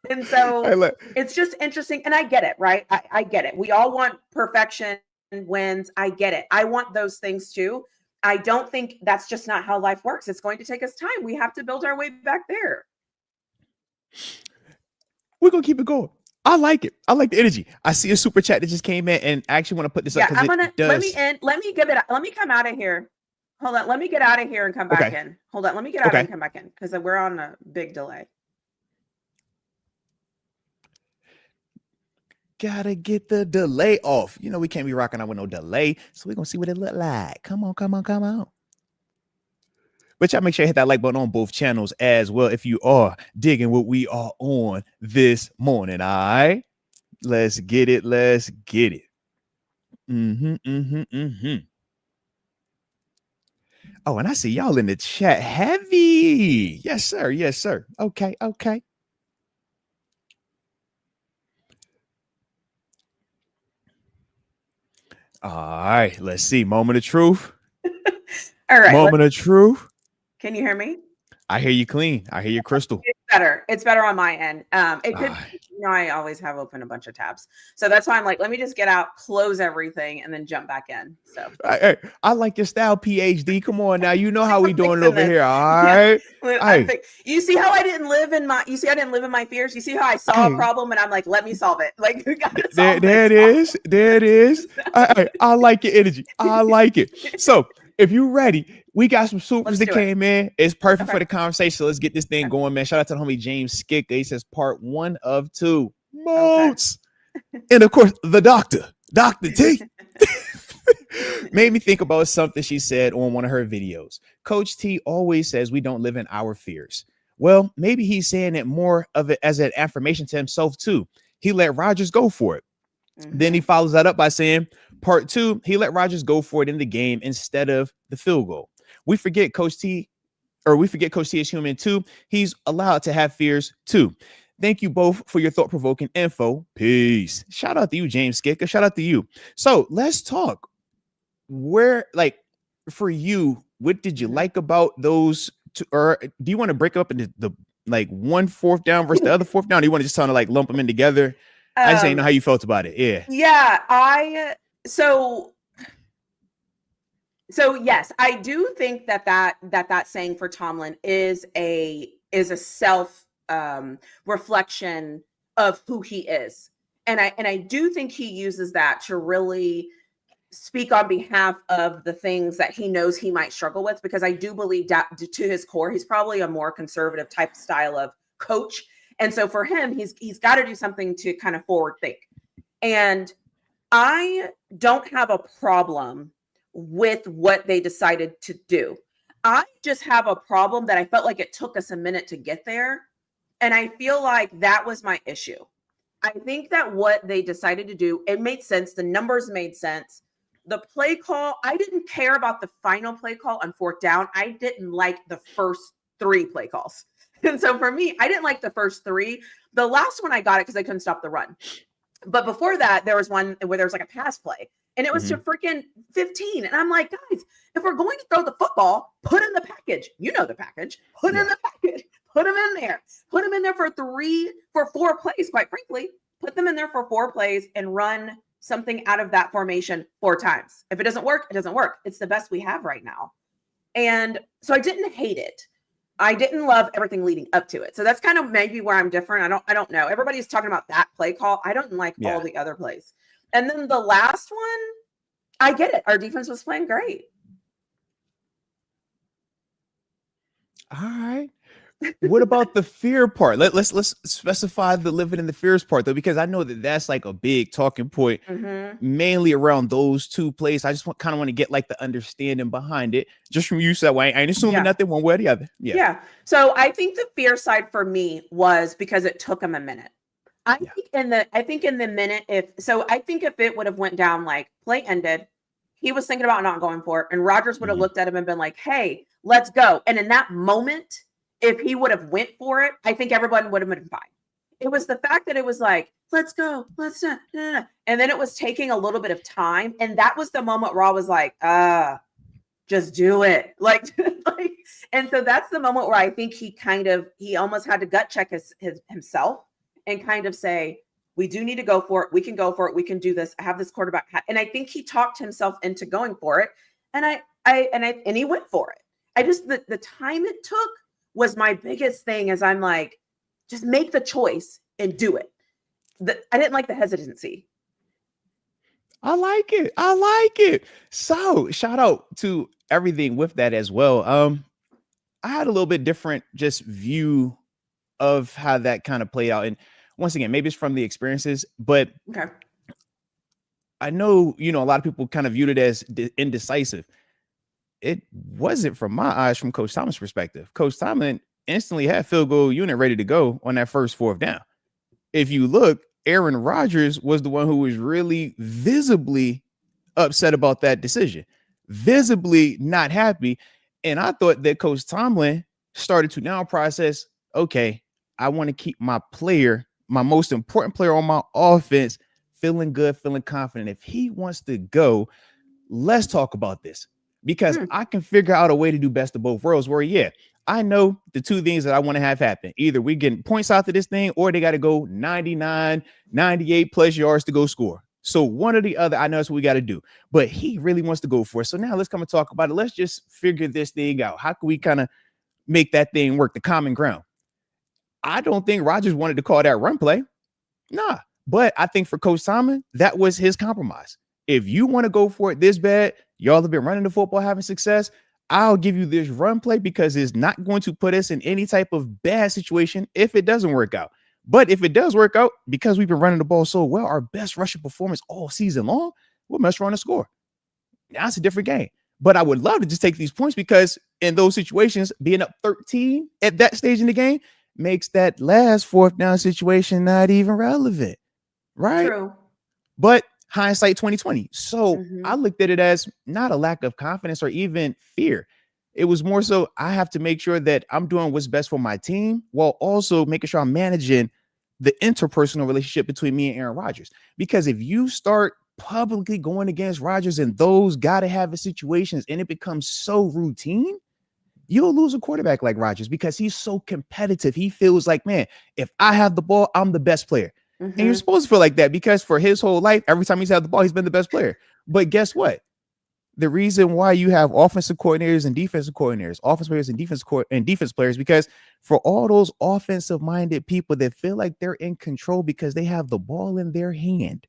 And so it's just interesting. And I get it, right? I get it. We all want perfection and wins. I get it. I want those things too. I don't think that's just not how life works. It's going to take us time. We have to build our way back there. We're going to keep it going. I like it. I like the energy. I see a super chat that just came in, and I actually want to put this up. Let me come out of here. Hold on. Let me get out of here and come back in. Hold on. Let me get out and come back in, because we're on a big delay. Gotta get the delay off. You know, we can't be rocking out with no delay. So we're going to see what it look like. Come on. But y'all make sure you hit that like button on both channels as well if you are digging what we are on this morning. All right, let's get it. Oh, and I see y'all in the chat heavy. Yes, sir. Okay. All right, let's see. Moment of truth. All right. Moment of truth. Can you hear me? I hear you clean. I hear you crystal. It's better on my end. It could, I always have open a bunch of tabs. So that's why I'm like, let me just get out, close everything, and then jump back in. So I like your style, PhD. Come on now. You know how we doing it over here. All right. Yeah. You see how I didn't live in my fears? You see how I saw a problem and I'm like, let me solve it. Like, we got to solve there it is. There it is. I like your energy. I like it. So if you're ready, we got some supers that came in. It's perfect for the conversation. Let's get this thing going, man. Shout out to the homie James Skicka. He says part 1 of 2 modes. And of course, the Dr. T made me think about something she said on one of her videos. Coach T always says we don't live in our fears. Well, maybe he's saying it more of it as an affirmation to himself too. He let Rodgers go for it. Then he follows that up by saying part 2, he let Rodgers go for it in the game instead of the field goal. We forget Coach T is human too. He's allowed to have fears too. Thank you both for your thought-provoking info. Peace. Shout out to you, James Skicka. Shout out to you. So let's talk. For you, what did you like about those two? Or do you want to break up into the one fourth down versus the other fourth down? Or do you want to just kind of lump them in together? I just didn't know how you felt about it. Yeah. So yes, I do think that saying for Tomlin is a self reflection of who he is. And I do think he uses that to really speak on behalf of the things that he knows he might struggle with, because I do believe that to his core, he's probably a more conservative type style of coach. And so for him, he's got to do something to kind of forward think. And I don't have a problem with what they decided to do. I just have a problem that I felt like it took us a minute to get there. And I feel like that was my issue. I think that what they decided to do, it made sense. The numbers made sense. The play call, I didn't care about the final play call on fourth down. I didn't like the first 3 play calls. And so for me, I didn't like the first 3. The last one I got it because I couldn't stop the run. But before that, there was one where there was a pass play. And it was to freaking 15. And I'm like, guys, if we're going to throw the football, put in the package. You know the package. Put in the package. Put them in there. Put them in there for 4 plays, quite frankly. Put them in there for 4 plays and run something out of that formation 4 times. If it doesn't work, it doesn't work. It's the best we have right now. And so I didn't hate it. I didn't love everything leading up to it. So that's kind of maybe where I'm different. I don't know. Everybody's talking about that play call. I don't like all the other plays. And then the last one, I get it. Our defense was playing great. All right. What about the fear part? Let's specify the living in the fears part, though, because I know that that's like a big talking point, mainly around those 2 plays. I just kind of want to get like the understanding behind it, just from you. So that way I ain't assuming nothing one way or the other. Yeah. So I think the fear side for me was because it took him a minute. I think in the minute, I think if it would have went down, like play ended, he was thinking about not going for it, and Rodgers would have looked at him and been like, "Hey, let's go." And in that moment, if he would have went for it, I think everyone would have been fine. It was the fact that it was like, "Let's go, let's and then it was taking a little bit of time, and that was the moment where I was like, just do it." Like, and so that's the moment where I think he almost had to gut check himself and kind of say, we do need to go for it. We can go for it. We can do this. I have this quarterback. And I think he talked himself into going for it. And he went for it. I just, the time it took was my biggest thing, as I'm like, just make the choice and do it. I didn't like the hesitancy. I like it. So shout out to everything with that as well. I had a little bit different just view of how that kind of played out. And once again, maybe it's from the experiences, but I know, a lot of people kind of viewed it as indecisive. It wasn't, from my eyes, from Coach Tomlin's perspective. Coach Tomlin instantly had field goal unit ready to go on that first 4th down. If you look, Aaron Rodgers was the one who was really visibly upset about that decision, visibly not happy. And I thought that Coach Tomlin started to now process, okay, I want to keep my most important player on my offense, feeling good, feeling confident. If he wants to go, let's talk about this, because I can figure out a way to do best of both worlds where, I know the 2 things that I want to have happen. Either we getting points out of this thing, or they got to go 99, 98 plus yards to go score. So one or the other, I know that's what we got to do. But he really wants to go for it. So now let's come and talk about it. Let's just figure this thing out. How can we kind of make that thing work, the common ground? I don't think Rodgers wanted to call that run play. Nah. But I think for Coach Tomlin, that was his compromise. If you want to go for it this bad, y'all have been running the football, having success, I'll give you this run play because it's not going to put us in any type of bad situation if it doesn't work out. But if it does work out, because we've been running the ball so well, our best rushing performance all season long, we'll mess around and score. Now it's a different game. But I would love to just take these points, because in those situations, being up 13 at that stage in the game makes that last 4th down situation not even relevant. Right? True. But hindsight 2020. So I looked at it as not a lack of confidence or even fear. It was more so I have to make sure that I'm doing what's best for my team, while also making sure I'm managing the interpersonal relationship between me and Aaron Rodgers. Because if you start publicly going against Rodgers in those gotta have it situations, and it becomes so routine, you'll lose a quarterback like Rodgers, because he's so competitive. He feels like, man, if I have the ball, I'm the best player. And you're supposed to feel like that, because for his whole life, every time he's had the ball, he's been the best player. But guess what? The reason why you have offensive coordinators and defensive coordinators, offense players and defense players, because for all those offensive minded people that feel like they're in control because they have the ball in their hand,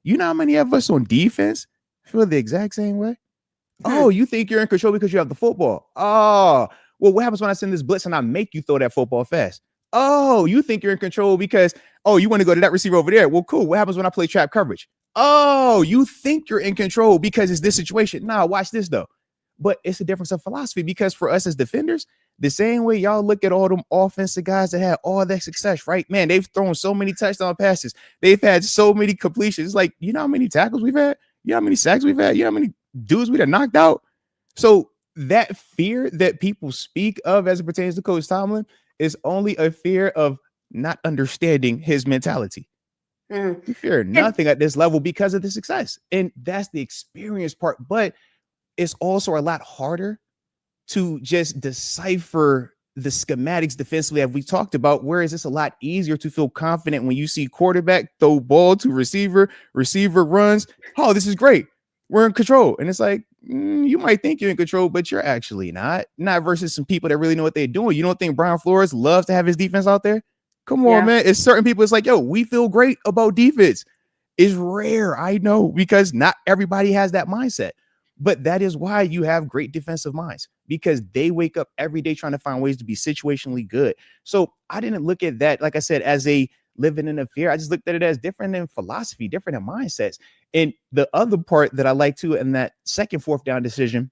you know how many of us on defense feel the exact same way? Oh, you think you're in control because you have the football. Oh, well, what happens when I send this blitz and I make you throw that football fast? Oh, you think you're in control because, you want to go to that receiver over there. Well, cool. What happens when I play trap coverage? Oh, you think you're in control because it's this situation. Nah, watch this though. But it's a difference of philosophy, because for us as defenders, the same way y'all look at all them offensive guys that had all that success, right? Man, they've thrown so many touchdown passes. They've had so many completions. It's like, you know how many tackles we've had? You know how many sacks we've had? You know how many dudes we've knocked out? So that fear that people speak of as it pertains to Coach Tomlin is only a fear of not understanding his mentality. You fear And nothing at this level because of the success. And that's the experience part. But it's also a lot harder to just decipher the schematics defensively, as we talked about. Whereas it's a lot easier to feel confident when you see quarterback throw ball to receiver, receiver runs. Oh, this is great. We're in control. And it's like, you might think you're in control, but you're actually not. Not versus some people that really know what they're doing. You don't think Brian Flores loves to have his defense out there? Come on, man. It's certain people. It's like, yo, we feel great about defense. It's rare. I know, because not everybody has that mindset. But that is why you have great defensive minds, because they wake up every day trying to find ways to be situationally good. So I didn't look at that, like I said, as a living in a fear. I just looked at it as different in philosophy, different in mindsets. And the other part that I like too, in that second fourth down decision,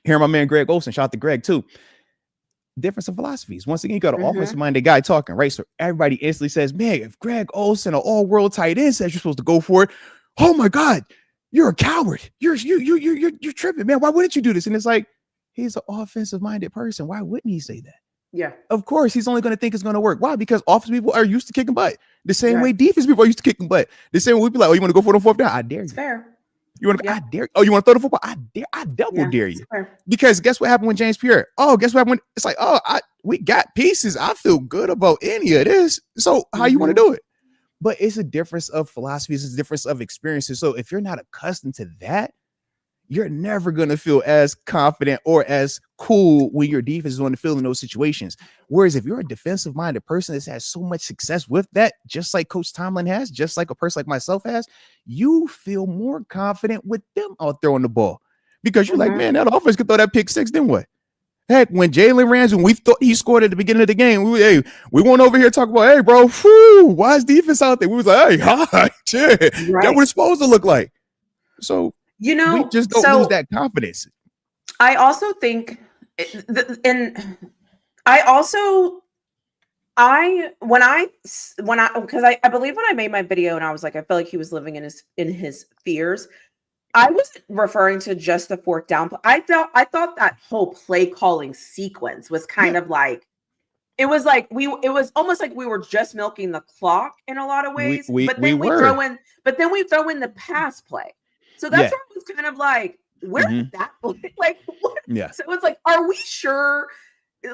hearing my man Greg Olson, shout out to Greg too, difference of philosophies. Once again, you got an offensive minded guy talking, right? So everybody instantly says, man, if Greg Olson, an all-world tight end, says you're supposed to go for it, oh my God, you're a coward. You're tripping, man. Why wouldn't you do this? And it's like, he's an offensive minded person. Why wouldn't he say that? Yeah. Of course, he's only going to think it's going to work. Why? Because offensive people are used to kicking butt. The same way defense people are used to kicking butt. The same way we'd be like, oh, you want to go for the fourth down? I dare you. It's fair. You want to? I dare. Oh, you want to throw the football? I dare. I double dare you. Because guess what happened with James Pierre? Oh, guess what happened when it's like, oh, we got pieces. I feel good about any of this. So how you want to do it? But it's a difference of philosophies. It's a difference of experiences. So if you're not accustomed to that, you're never going to feel as confident or as cool when your defense is on the field in those situations. Whereas if you're a defensive minded person that has so much success with that, just like Coach Tomlin has, just like a person like myself has, you feel more confident with them out there on the ball, because you're like, man, that offense could throw that pick six. Then what? Heck, when Jalen Ramsey, when we thought he scored at the beginning of the game, we went over here talking about, hey, bro, why is defense out there? We was like, hey, hi, shit. That what it's supposed to look like. So, we just don't lose that confidence. I also think, because I believe when I made my video and I was like, I felt like he was living in his fears, I wasn't referring to just the fourth down. I thought that whole play calling sequence was kind of like, it was almost like we were just milking the clock in a lot of ways. But then we throw in the pass play. So that's where I was kind of like, where did that play? Like, what? Yeah. So it's like, are we sure?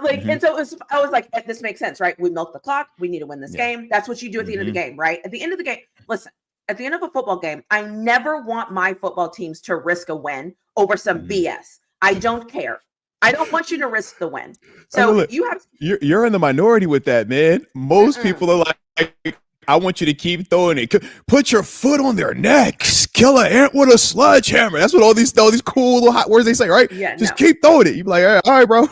Like, and so I was like, this makes sense, right? We milk the clock. We need to win this game. That's what you do at the end of the game, right? At the end of the game, listen, at the end of a football game, I never want my football teams to risk a win over some BS. I don't care. I don't want you to risk the win. So you're in the minority with that, man. Most people are like, I want you to keep throwing it. Put your foot on their necks. Kill an ant with a sledgehammer. That's what all these cool little hot words they say, right? Yeah. Just keep throwing it. You be like, all right, bro.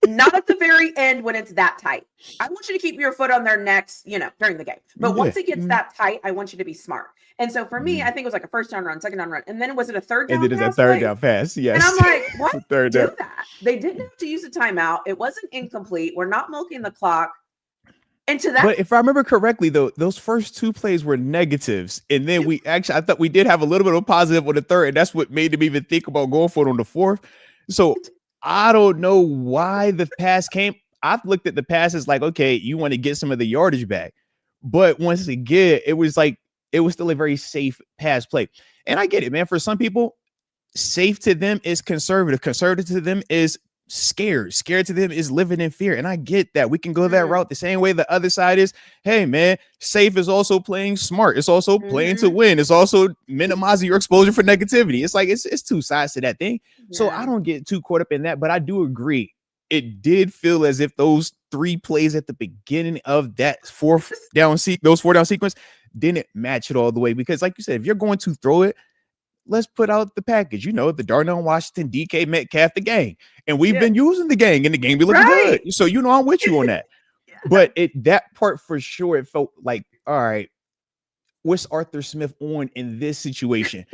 Not at the very end when it's that tight. I want you to keep your foot on their necks, during the game. But once it gets that tight, I want you to be smart. And so for me, I think it was like a first down run, second down run, and then was it a third down? And then it's a third down pass. Yes. And I'm like, what? Third down. That? They didn't have to use a timeout. It wasn't incomplete. We're not milking the clock. And to that, but if I remember correctly, though, those first two plays were negatives, and then I thought we did have a little bit of a positive on the third, and that's what made them even think about going for it on the fourth. So I don't know why the pass came. I've looked at the passes like, okay, you want to get some of the yardage back, but once again, it was still a very safe pass play, and I get it, man. For some people, safe to them is conservative. Conservative to them is scared to them is living in fear. And I get that. We can go that route the same way the other side is. Hey, man, safe is also playing smart. It's also playing to win. It's also minimizing your exposure for negativity. It's like, it's two sides to that thing. Yeah. So I don't get too caught up in that, but I do agree. It did feel as if those three plays at the beginning of that fourth down sequence didn't match it all the way. Because like you said, if you're going to throw it, let's put out the package, the Darnell Washington, DK Metcalf, the gang. And we've been using the gang, and the gang be looking good. So, I'm with you on that. But that part for sure, it felt like, all right, what's Arthur Smith on in this situation?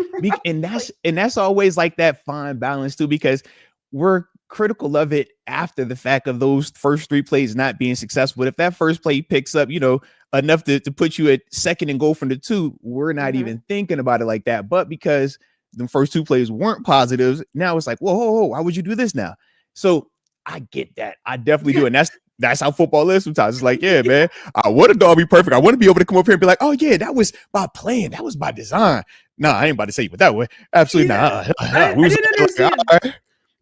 And that's always like that fine balance too, because we're critical of it after the fact of those first three plays not being successful. But if that first play picks up, enough to put you at second and go from the two, we're not even thinking about it like that. But because the first two plays weren't positives, now it's like, whoa, why would you do this now? So I get that. I definitely do. And That's how football is sometimes. It's like, yeah, man, I want it to all be perfect. I want to be able to come up here and be like, oh yeah, that was by plan. That was by design. No, I ain't about to say it that way. Absolutely not. I We was didn't like, understand. all right.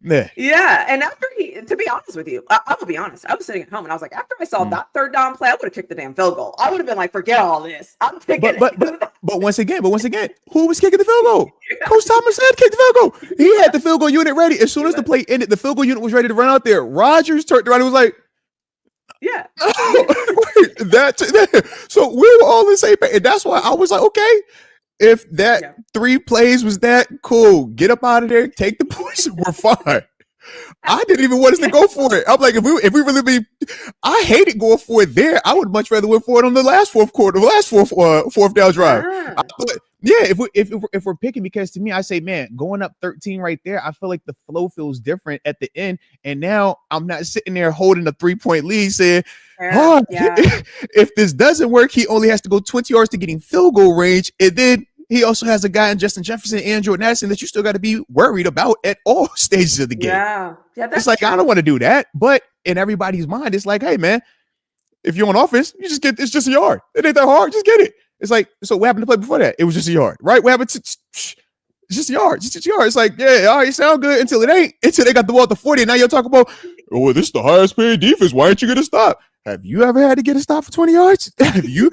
Yeah. Yeah, and after to be honest with you, I will be honest. I was sitting at home and I was like, after I saw that third down play, I would have kicked the damn field goal. I would have been like, forget all this. I'm kicking but once again, who was kicking the field goal? Coach Thomas said kick the field goal. He had the field goal unit ready. As soon as the play ended, the field goal unit was ready to run out there. Rodgers turned around and was like, yeah. So we were all in the same page. And that's why I was like, okay, if that 3 plays was that, cool. Get up out of there, take the points, we're fine. I didn't even want us to go for it. I'm like, if we really be, I hated going for it there. I would much rather went for it on the last fourth down drive. But yeah, if we're picking, because to me, I say, man, going up 13 right there, I feel like the flow feels different at the end. And now I'm not sitting there holding a 3-point lead saying, if this doesn't work, he only has to go 20 yards to getting field goal range. And then he also has a guy in Justin Jefferson and Jordan Addison that you still got to be worried about at all stages of the game. Yeah, it's like, I don't want to do that. But in everybody's mind, it's like, hey, man, if you're on offense, you just get, it's just a yard. It ain't that hard. Just get it. It's like, so what happened to play before that? It was just a yard, right? What happened to, it's just a yard. Just a yard. It's like, yeah, all right, sound good until it ain't. Until they got the ball at the 40. And now you're talking about, oh, this is the highest paid defense. Why aren't you going to stop? Have you ever had to get a stop for 20 yards? Have you?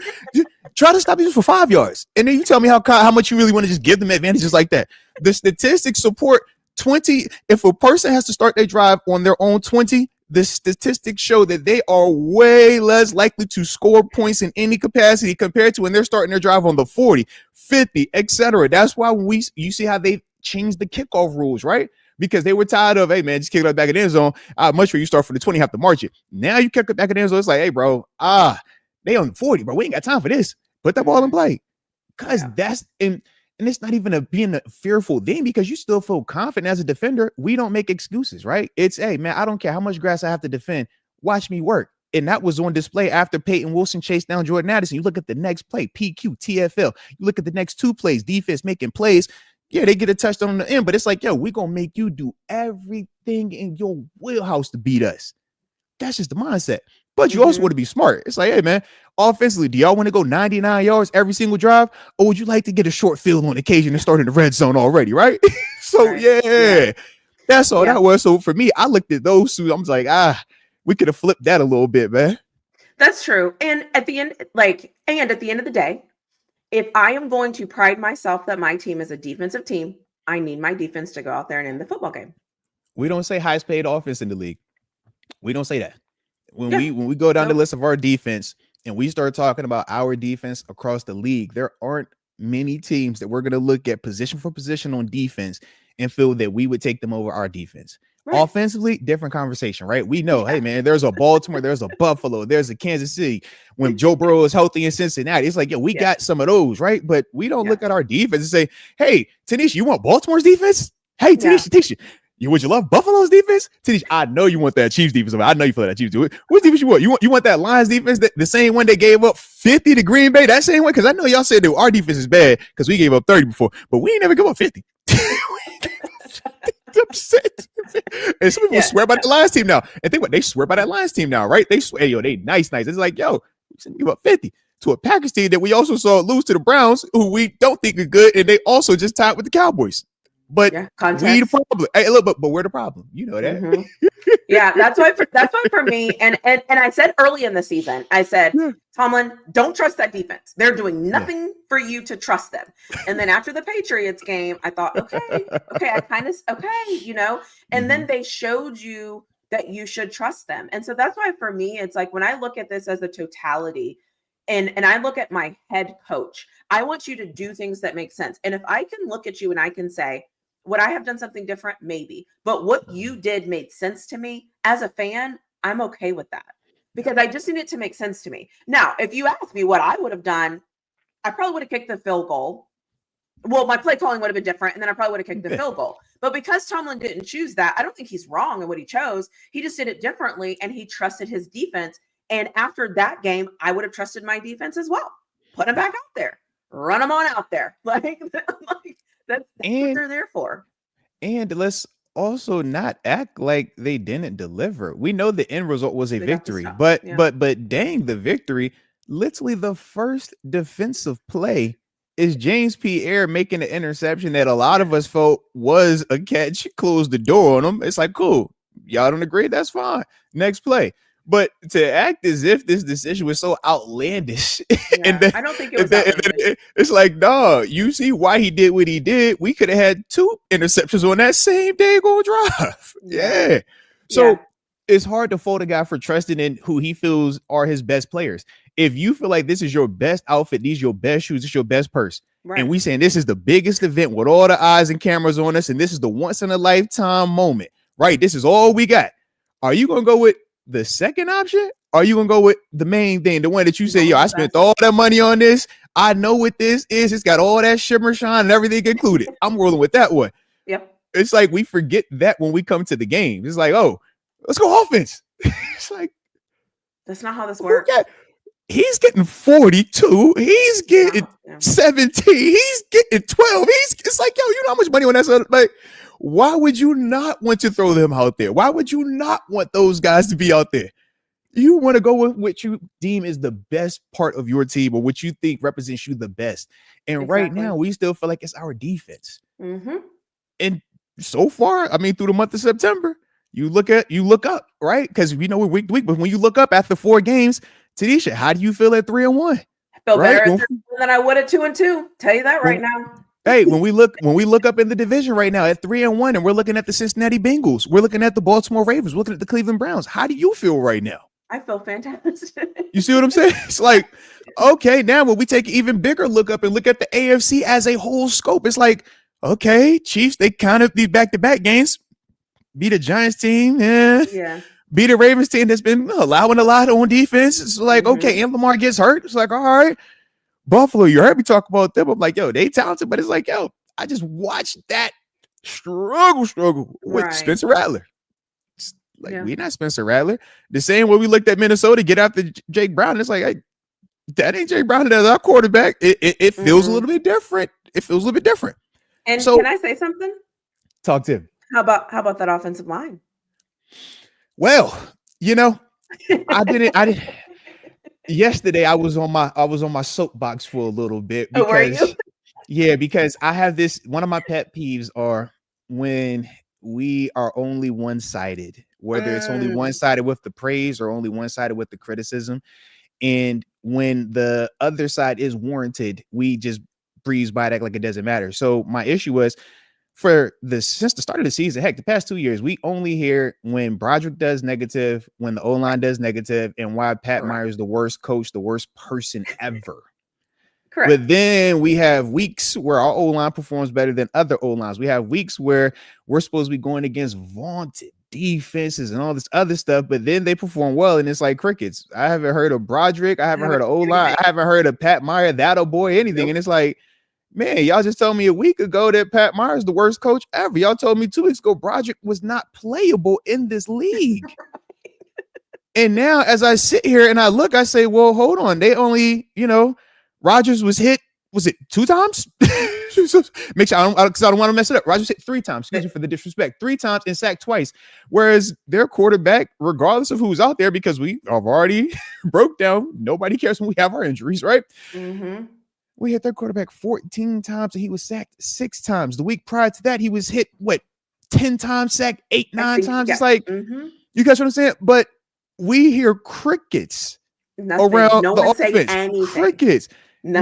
Try to stop you for 5 yards. And then you tell me how much you really want to just give them advantages like that. The statistics support 20. If a person has to start their drive on their own 20, the statistics show that they are way less likely to score points in any capacity compared to when they're starting their drive on the 40, 50, etc. That's why when you see how they changed the kickoff rules, right? Because they were tired of, hey, man, just kick it back in the end zone. I'd much rather you start for the 20, have to march it. Now you kick it back in the end zone. It's like, hey, bro, they on 40, bro. We ain't got time for this. Put that ball in play. Because that's, and it's not even being a fearful thing, because you still feel confident as a defender. We don't make excuses, right? It's, hey, man, I don't care how much grass I have to defend. Watch me work. And that was on display after Peyton Wilson chased down Jordan Addison. You look at the next play, PQ, TFL. You look at the next 2 plays, defense making plays. Yeah, they get a touchdown on the end, but it's like, yo, we're going to make you do everything in your wheelhouse to beat us. That's just the mindset. But you also want to be smart. It's like, hey, man, offensively, do y'all want to go 99 yards every single drive? Or would you like to get a short field on occasion and start in the red zone already, right? So, that's all that was. So for me, I looked at those two. I'm like, we could have flipped that a little bit, man. That's true. And at the end, at the end of the day, if I am going to pride myself that my team is a defensive team, I need my defense to go out there and end the football game. We don't say highest paid offense in the league. We don't say that. When we go down the list of our defense and we start talking about our defense across the league, there aren't many teams that we're going to look at position for position on defense and feel that we would take them over our defense. Right. Offensively, different conversation, right? We know, hey, man, there's a Baltimore, there's a Buffalo, there's a Kansas City. When Joe Burrow is healthy in Cincinnati, it's like, we got some of those, right? But we don't look at our defense and say, hey, Tanisha, you want Baltimore's defense? Hey, Tanisha, would you love Buffalo's defense? Tanisha, I know you want that Chiefs defense. I know you feel that Chiefs do it. What defense you want? You want that Lions defense, the same one they gave up 50 to Green Bay? That same one? Because I know y'all said that our defense is bad because we gave up 30 before, but we ain't never give up 50. Upset. And some people swear by the Lions team now. And think what they swear by that Lions team now, right? They swear, they nice. It's like, we give up 50 to a Packers team that we also saw lose to the Browns, who we don't think are good, and they also just tied with the Cowboys. But we the problem. Hey, look, but we're the problem. You know that. Mm-hmm. Yeah, that's why for me, and I said early in the season, I said, Tomlin, don't trust that defense. They're doing nothing for you to trust them. And then after the Patriots game, I thought, I kind of and then they showed you that you should trust them. And so that's why for me, it's like when I look at this as a totality, and I look at my head coach, I want you to do things that make sense. And if I can look at you and I can say, would I have done something different? Maybe. But what you did made sense to me. As a fan, I'm okay with that because I just need it to make sense to me. Now, if you ask me what I would have done, I probably would have kicked the field goal. Well, my play calling would have been different, and then I probably would have kicked the field goal. But because Tomlin didn't choose that, I don't think he's wrong in what he chose. He just did it differently, and he trusted his defense. And after that game, I would have trusted my defense as well. Put them back out there. Run them on out there. That's what they're there for. And let's also not act like they didn't deliver. We know the end result was a They got the victory, stuff. but Yeah. but dang, the victory, literally the first defensive play is James Pierre making an interception that a lot of us felt was a catch, closed the door on him. It's like, cool, y'all don't agree, that's fine, next play. But to act as if this decision was so outlandish, and Yeah. then, I don't think it was outlandish. it's like, dog, you see why he did what he did. We could have had 2 interceptions on that same day go drive. Yeah. So Yeah. it's hard to fault a guy for trusting in who he feels are his best players. If you feel like this is your best outfit, these are your best shoes, this is your best purse, Right. and we saying this is the biggest event with all the eyes and cameras on us, and this is the once in a lifetime moment, right? This is all we got. Are you gonna go with the second option? Or are you gonna go with the main thing, the one that you say, yo, I spent all that money on this, I know what this is, it's got all that shimmer shine and everything included, I'm rolling with that one. Yep. It's like we forget that when we come to the game. It's like, oh, let's go offense. It's like, that's not how this works. He's getting 42, he's getting 17, he's getting 12. It's like, yo, you know how much money on that side? Like, why would you not want to throw them out there? Why would you not want those guys to be out there? You want to go with what you deem is the best part of your team or what you think represents you the best. And right now, we still feel like it's our defense. Mm-hmm. And so far, I mean, through the month of September, you look up, right? Because we know we're week to week, but when you look up after 4 games, Tanisha, how do you feel at 3-1? I feel better than I would at 2-2. Tell you that right now. Hey, when we look up in the division right now at 3-1, and we're looking at the Cincinnati Bengals, we're looking at the Baltimore Ravens, we're looking at the Cleveland Browns. How do you feel right now? I feel fantastic. You see what I'm saying? It's like, okay, now when we take an even bigger look up and look at the AFC as a whole scope, it's like, okay, Chiefs, they kind of these back-to-back games, beat a Giants team, yeah. Beat a Ravens team that's been allowing a lot on defense. It's like, okay, and Lamar gets hurt. It's like, all right, Buffalo, you heard me talk about them. I'm like, yo, they talented, but it's like, yo, I just watched that struggle with Spencer Rattler. Like, we're not Spencer Rattler. The same way we looked at Minnesota get after Jake Brown. It's like, hey, that ain't Jake Brown. That's our quarterback. It feels a little bit different. It feels a little bit different. And so, can I say something? Talk to him. How about that offensive line? Well, you know, I didn't. Yesterday, I was on my soapbox for a little bit because, because I have this. One of my pet peeves are when we are only one-sided, whether it's only one-sided with the praise or only one-sided with the criticism. And when the other side is warranted, we just breeze by that like it doesn't matter. So my issue was since the start of the season, heck, the past 2 years, we only hear when Broderick does negative, when the O-line does negative, and why Pat Myers the worst coach, the worst person ever. Correct. But then we have weeks where our O-line performs better than other O-lines. We have weeks where we're supposed to be going against vaunted defenses and all this other stuff, but then they perform well, and it's like crickets. I haven't heard of Broderick. I haven't heard of O-line. I haven't heard of Pat Meyer, that boy, anything. Nope. And it's like, man, y'all just told me a week ago that Pat Meyer is the worst coach ever. Y'all told me 2 weeks ago Broderick was not playable in this league. And now as I sit here and I look, I say, well, hold on. They only, Rodgers was hit, was it 2 times? Make sure I don't want to mess it up. Rodgers hit 3 times, excuse me for the disrespect, 3 times and sacked twice. Whereas their quarterback, regardless of who's out there, because we have already broke down, nobody cares when we have our injuries, right? Mm-hmm. We hit their quarterback 14 times and he was sacked 6 times. The week prior to that, he was hit, 10 times, sacked 8, 9 times. It's like, you catch what I'm saying? But we hear crickets around the offense. Crickets. Nothing.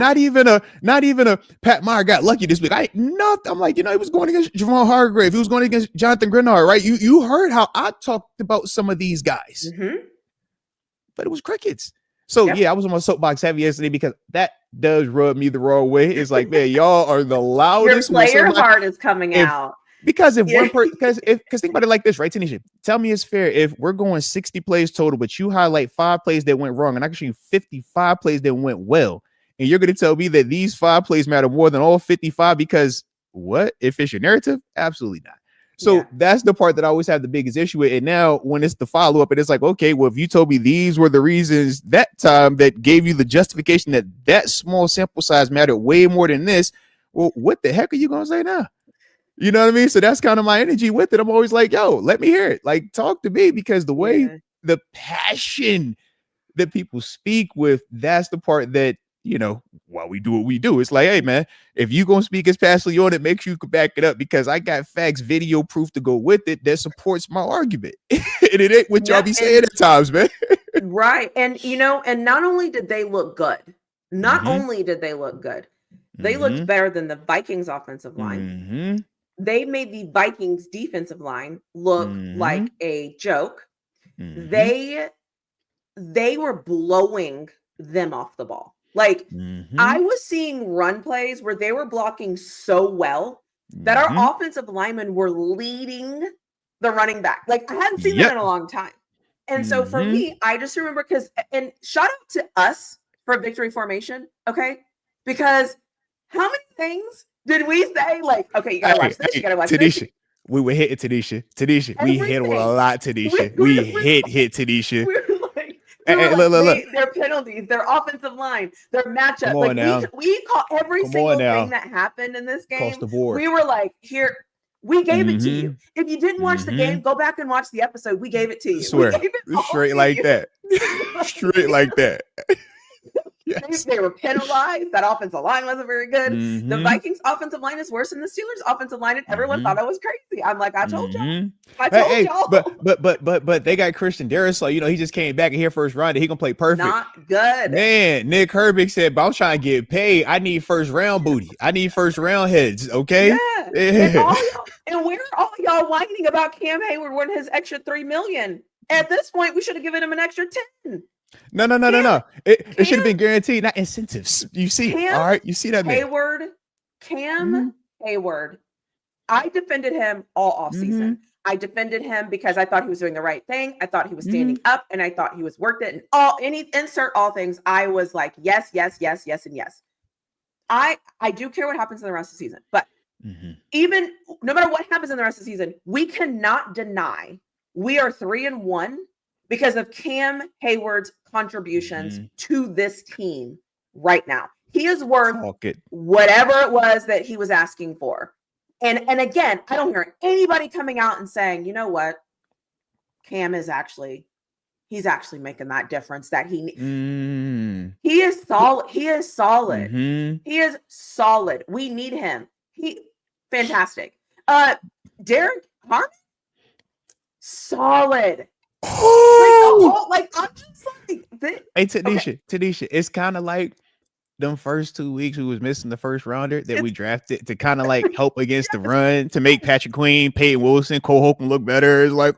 Not even a Pat Meyer got lucky this week. I'm like, he was going against Javon Hargrave. He was going against Jonathan Grenard, right? You heard how I talked about some of these guys, but it was crickets. So I was on my soapbox heavy yesterday because that does rub me the wrong way. It's like, man, y'all are the loudest. Your player heart is coming out. Because if one person, because think about it like this, right, Tanisha? Tell me it's fair if we're going 60 plays total, but you highlight 5 plays that went wrong, and I can show you 55 plays that went well, and you're going to tell me that these 5 plays matter more than all 55 because what? If it's your narrative? Absolutely not. So that's the part that I always have the biggest issue with. And now when it's the follow-up, and it's like, okay, well, if you told me these were the reasons that time that gave you the justification that small sample size mattered way more than this, well, what the heck are you going to say now? You know what I mean? So that's kind of my energy with it. I'm always like, yo, let me hear it. Like, talk to me, because the way the passion that people speak with, that's the part that, while we do what we do, it's like, hey man, if you gonna speak as passionately on it, make sure you can back it up, because I got facts, video proof to go with it that supports my argument. And it ain't what y'all be saying at times, man. Right. And and not only did they look good, they looked better than the Vikings offensive line. They made the Vikings defensive line look like a joke. They were blowing them off the ball. Like, I was seeing run plays where they were blocking so well that our offensive linemen were leading the running back. Like, I hadn't seen that in a long time. And so for me, I just remember and shout out to us for victory formation, okay? Because how many things did we say? Like, okay, you gotta watch this, you gotta watch Tanisha, this. We would hit it, Tanisha. We hit with a lot, Tanisha. We hit Tanisha. We were like, look. Their penalties, their offensive line, their matchup. Like, we caught every single thing that happened in this game. Across the board. We were like, here, we gave it to you. If you didn't watch the game, go back and watch the episode. We gave it to you. Swear. Straight like that. Straight like that. Yes. They were penalized. That offensive line wasn't very good. The Vikings offensive line is worse than the Steelers offensive line, and everyone thought I was crazy. I'm like, I told y'all. I told y'all. But they got Christian Darris, so he just came back in here first round. He gonna play perfect. Not good. Man, Nick Herbig said, but I'm trying to get paid. I need first round booty. I need first round heads. Okay. Yeah. And where are all y'all whining about Cam Hayward winning his extra $3 million? At this point, we should have given him an extra 10. No. It should have been guaranteed, not incentives. You see it. All right. You see that, man. Cam Hayward. I defended him all off season. I defended him because I thought he was doing the right thing. I thought he was standing up, and I thought he was worth it. And insert all things. I was like, yes, and yes. I do care what happens in the rest of the season, but even no matter what happens in the rest of the season, we cannot deny we are 3-1 because of Cam Hayward's contributions to this team right now. He is worth whatever it was that he was asking for. And again, I don't hear anybody coming out and saying, you know what? Cam is he's actually making that difference that he is solid. He is solid. He is solid. We need him. Fantastic. Derek Harmon, solid. Oh, I'm just like, hey, Tanisha, it's kind of like them first 2 weeks we was missing the first rounder that we drafted to kind of like help against the run, to make Patrick Queen, Peyton Wilson, Cole Holcomb look better. It's like,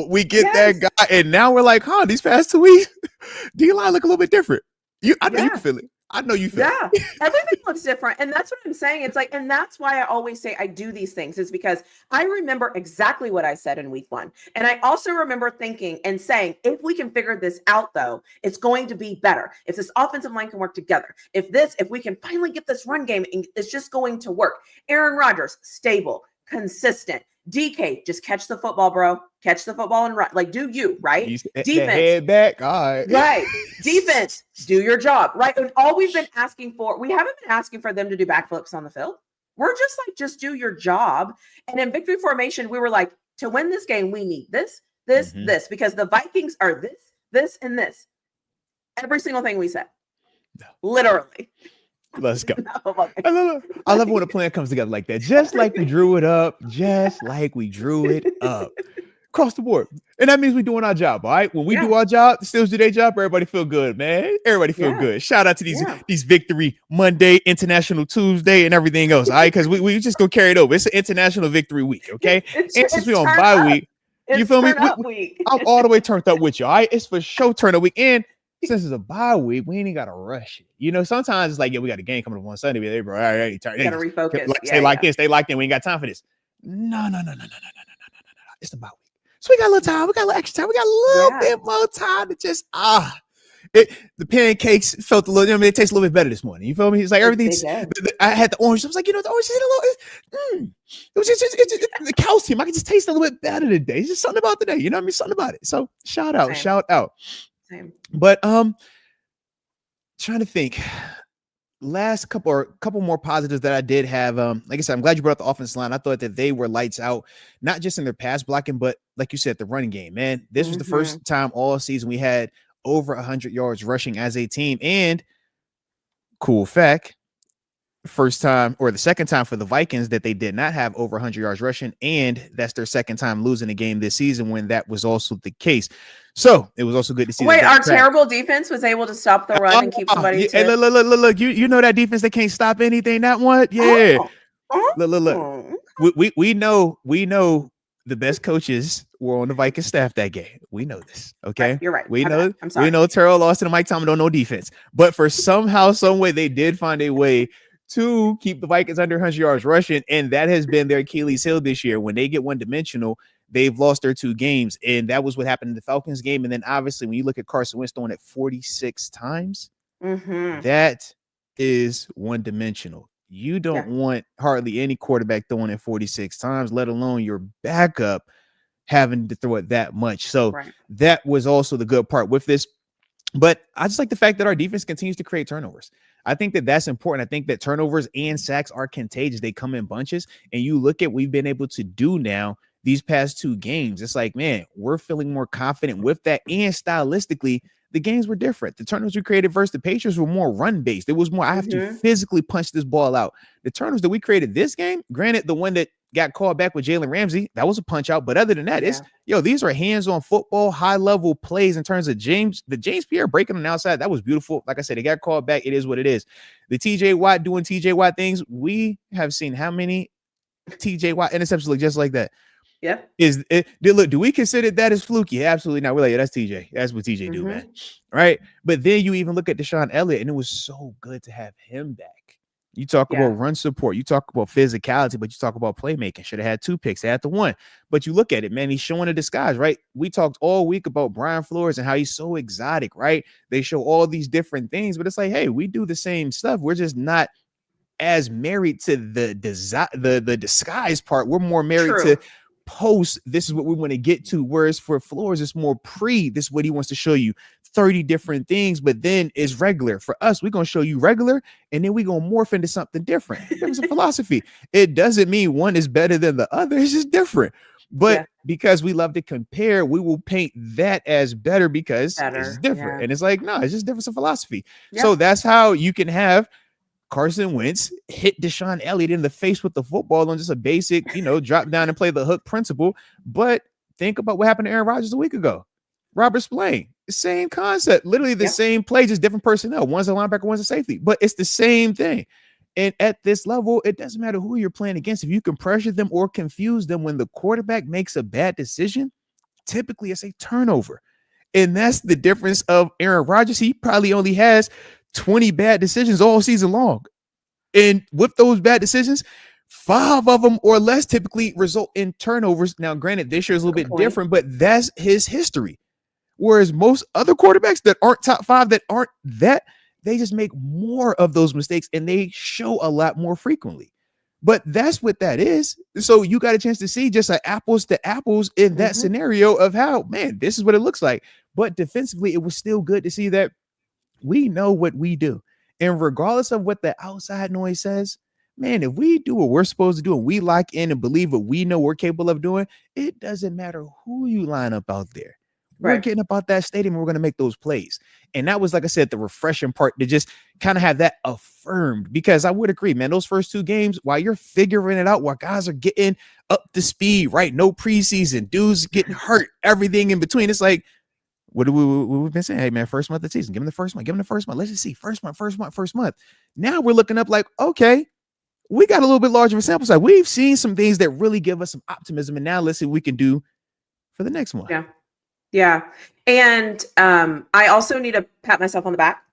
we get that guy, and now we're like, these past 2 weeks, D-line look a little bit different. I know you can feel it. I know you feel it. Everything looks different. And that's what I'm saying. It's like, and that's why I always say I do these things, is because I remember exactly what I said in week 1. And I also remember thinking and saying, if we can figure this out, though, it's going to be better. If this offensive line can work together, if we can finally get this run game, it's just going to work. Aaron Rodgers, stable, consistent. DK, just catch the football, bro. Catch the football and run. Like, do you, right? Defense. Head back. All right. Right. Defense, do your job, right? And all we've been asking for, we haven't been asking for them to do backflips on the field. We're just like, just do your job. And in victory formation, we were like, to win this game, we need this, because the Vikings are this, and this. Every single thing we said. No. Literally. Let's go. I love when a plan comes together like that. Just like we drew it up. Across the board. And that means we're doing our job, all right? When we do our job, the Steelers do their job, everybody feel good, man. Everybody feel good. Shout out to these Victory Monday, International Tuesday, and everything else, all right? Because we just gonna carry it over. It's an International Victory Week, okay? And since we're on bye week, you feel me? I'm all the way turned up with you, all right? It's for sure turn up week. And since it's a bye week, we ain't got to rush it. Sometimes it's like, we got a game coming up on Sunday. Hey, bro, all right, you got to refocus. Stay locked in. We ain't got time for this. No. It's the bye week. So we got a little time. We got a little extra time. We got a little bit more time to just, the pancakes felt a little, it tastes a little bit better this morning. You feel me? It's like everything's, I had the orange. I was like, the orange is a little, it was just the calcium. I can just taste a little bit better today. It's just something about today. You know what I mean? Something about it. So shout out. Same. But trying to think, last couple more positives that I did have. Like I said, I'm glad you brought up the offensive line. I thought that they were lights out, not just in their pass blocking, but like you said, the running game. Man, this was the first time all season we had over 100 yards rushing as a team. And cool fact, first time or the second time for the Vikings that they did not have over 100 yards rushing, and that's their second time losing a game this season when that was also the case. So it was also good to see. Wait, our terrible defense was able to stop the run and keep somebody. Yeah, hey, look! You know that defense that can't stop anything. That one, yeah. Look. We know the best coaches were on the Vikings staff that game. We know this. Okay, right, you're right. We know. I'm sorry. We know Terrell Austin and Mike Tomlin don't know defense, but for some way they did find a way to keep the Vikings under 100 yards rushing, and that has been their Achilles heel this year. When they get one-dimensional, they've lost their 2 games, and that was what happened in the Falcons game. And then obviously, when you look at Carson Wentz throwing it 46 times, that is one-dimensional. You don't want hardly any quarterback throwing it 46 times, let alone your backup having to throw it that much. So that was also the good part with this. But I just like the fact that our defense continues to create turnovers. I think that that's important. I think that turnovers and sacks are contagious. They come in bunches. And you look at what we've been able to do now these past 2 games. It's like, man, we're feeling more confident with that. And stylistically, the games were different. The turnovers we created versus the Patriots were more run-based. It was more, I have to physically punch this ball out. The turnovers that we created this game, granted, the one that got called back with Jalen Ramsey, that was a punch out. But other than that, it's these are hands-on football, high-level plays in terms of James Pierre breaking on the outside. That was beautiful. Like I said, it got called back. It is what it is. The TJ Watt doing TJ Watt things. We have seen how many TJ Watt interceptions look just like that. Yeah. Do we consider that as fluky? Absolutely not. We're like, that's TJ. That's what TJ do, man. Right. But then you even look at Deshaun Elliott, and it was so good to have him back. You talk about run support, you talk about physicality, but you talk about playmaking. Should have had 2 picks, had the 1. But you look at it, man, he's showing a disguise, right? We talked all week about Brian Flores and how he's so exotic, right? They show all these different things, but it's like, hey, we do the same stuff. We're just not as married to the disguise part. We're more married to post. This is what we want to get to. Whereas for Flores, it's more pre. This is what he wants to show you. 30 different things, but then it's regular. For us, we're going to show you regular, and then we're going to morph into something different. There's a philosophy. It doesn't mean one is better than the other. It's just different. But because we love to compare, we will paint that as better because it's different. And it's like, no, it's just difference of philosophy. So that's how you can have Carson Wentz hit Deshaun Elliott in the face with the football on just a basic, drop down and play the hook principle. But think about what happened to Aaron Rodgers a week ago. Robert Spillane, the same concept, literally the same play, just different personnel. One's a linebacker, one's a safety, but it's the same thing. And at this level, it doesn't matter who you're playing against. If you can pressure them or confuse them when the quarterback makes a bad decision, typically it's a turnover. And that's the difference of Aaron Rodgers. He probably only has 20 bad decisions all season long. And with those bad decisions, 5 of them or less typically result in turnovers. Now, granted, this year is a little bit different, but that's his history. Whereas most other quarterbacks that aren't top 5, that aren't that, they just make more of those mistakes and they show a lot more frequently. But that's what that is. So you got a chance to see just like apples to apples in that scenario of how, man, this is what it looks like. But defensively, it was still good to see that we know what we do. And regardless of what the outside noise says, man, if we do what we're supposed to do and we lock in and believe what we know we're capable of doing, it doesn't matter who you line up out there. We're getting up out that stadium and we're going to make those plays. And that was, like I said, the refreshing part to just kind of have that affirmed, because I would agree, man, those first 2 games, while you're figuring it out, while guys are getting up to speed, right? No preseason, dudes getting hurt, everything in between. It's like, what we've been saying? Hey, man, first month of the season, give them the first month, Let's just see first month. Now we're looking up like, okay, we got a little bit larger of a sample size. We've seen some things that really give us some optimism. And now let's see what we can do for the next one. Yeah. And I also need to pat myself on the back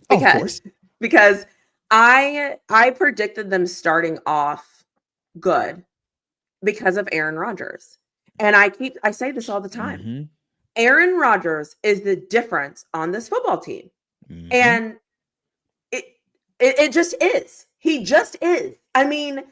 because I predicted them starting off good because of Aaron Rodgers. And I say this all the time. Aaron Rodgers is the difference on this football team. And it just is. He just is. I mean,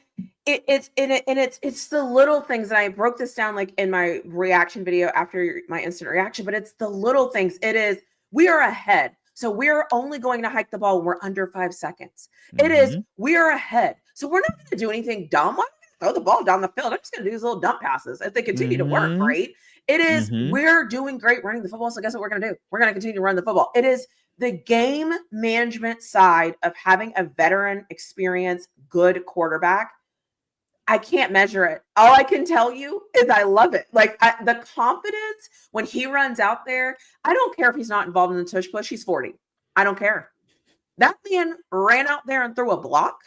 it's the little things, and I broke this down like in my reaction video after my instant reaction, but it's the little things. It is, we are ahead. So we're only going to hike the ball when we're under 5 seconds. It is, we are ahead. So we're not going to do anything dumb. Why throw the ball down the field? I'm just going to do these little dump passes. If they continue to work, great. It is, we're doing great running the football. So guess what we're going to do? We're going to continue to run the football. It is the game management side of having a veteran experience, good quarterback. I can't measure it. All I can tell you is I love it. Like the confidence when he runs out there, I don't care if he's not involved in the tush push. He's 40. I don't care. That man ran out there and threw a block.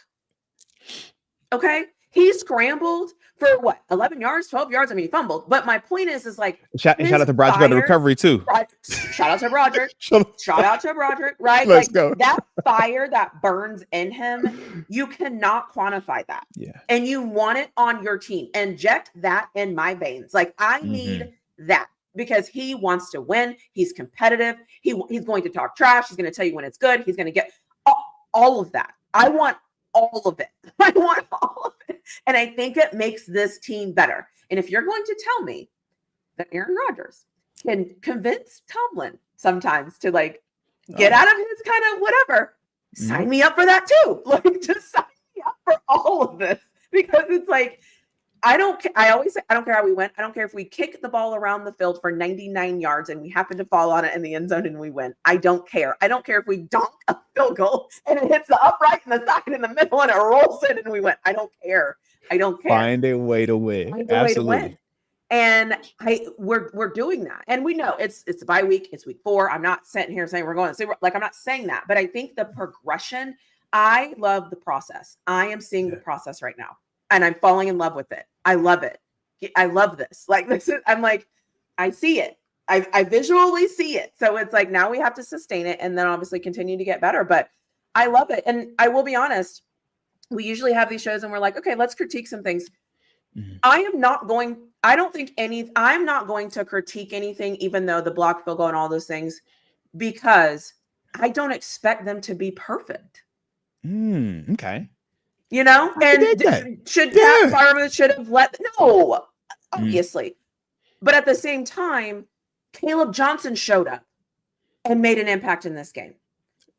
Okay. He scrambled for what? 11 yards, 12 yards. I mean, he fumbled. But my point is like, shout out to Broderick on the recovery too. Shout out to Broderick. Shout out to Broderick, right? Let's go. That fire that burns in him, you cannot quantify that. Yeah. And you want it on your team. Inject that in my veins. Like I need that because he wants to win. He's competitive. He's going to talk trash. He's going to tell you when it's good. He's going to get all of that. I want all of it. I want all of it. And I think it makes this team better. And if you're going to tell me that Aaron Rodgers can convince Tomlin sometimes to like get out of his kind of whatever, sign me up for that too. Like just sign me up for all of this because it's like, I always say, I don't care how we went. I don't care if we kick the ball around the field for 99 yards and we happen to fall on it in the end zone and we win. I don't care. I don't care if we donk a field goal and it hits the upright and the side in the middle and it rolls in and we win. I don't care. I don't care. Find a way to win. Absolutely. And we're doing that. And we know it's a bye week. It's week 4. I'm not sitting here saying we're going to see, like, I'm not saying that, but I think the progression, I love the process. I am seeing the process right now. And I'm falling in love with it. I love it. I love this. Like this is, I'm like, I see it. I visually see it. So it's like, now we have to sustain it and then obviously continue to get better. But I love it. And I will be honest, we usually have these shows and we're like, okay, let's critique some things. I'm not going to critique anything, even though the block field goal and all those things, because I don't expect them to be perfect. Okay. You know, and should Pat Farmer should have obviously. But at the same time, Caleb Johnson showed up and made an impact in this game.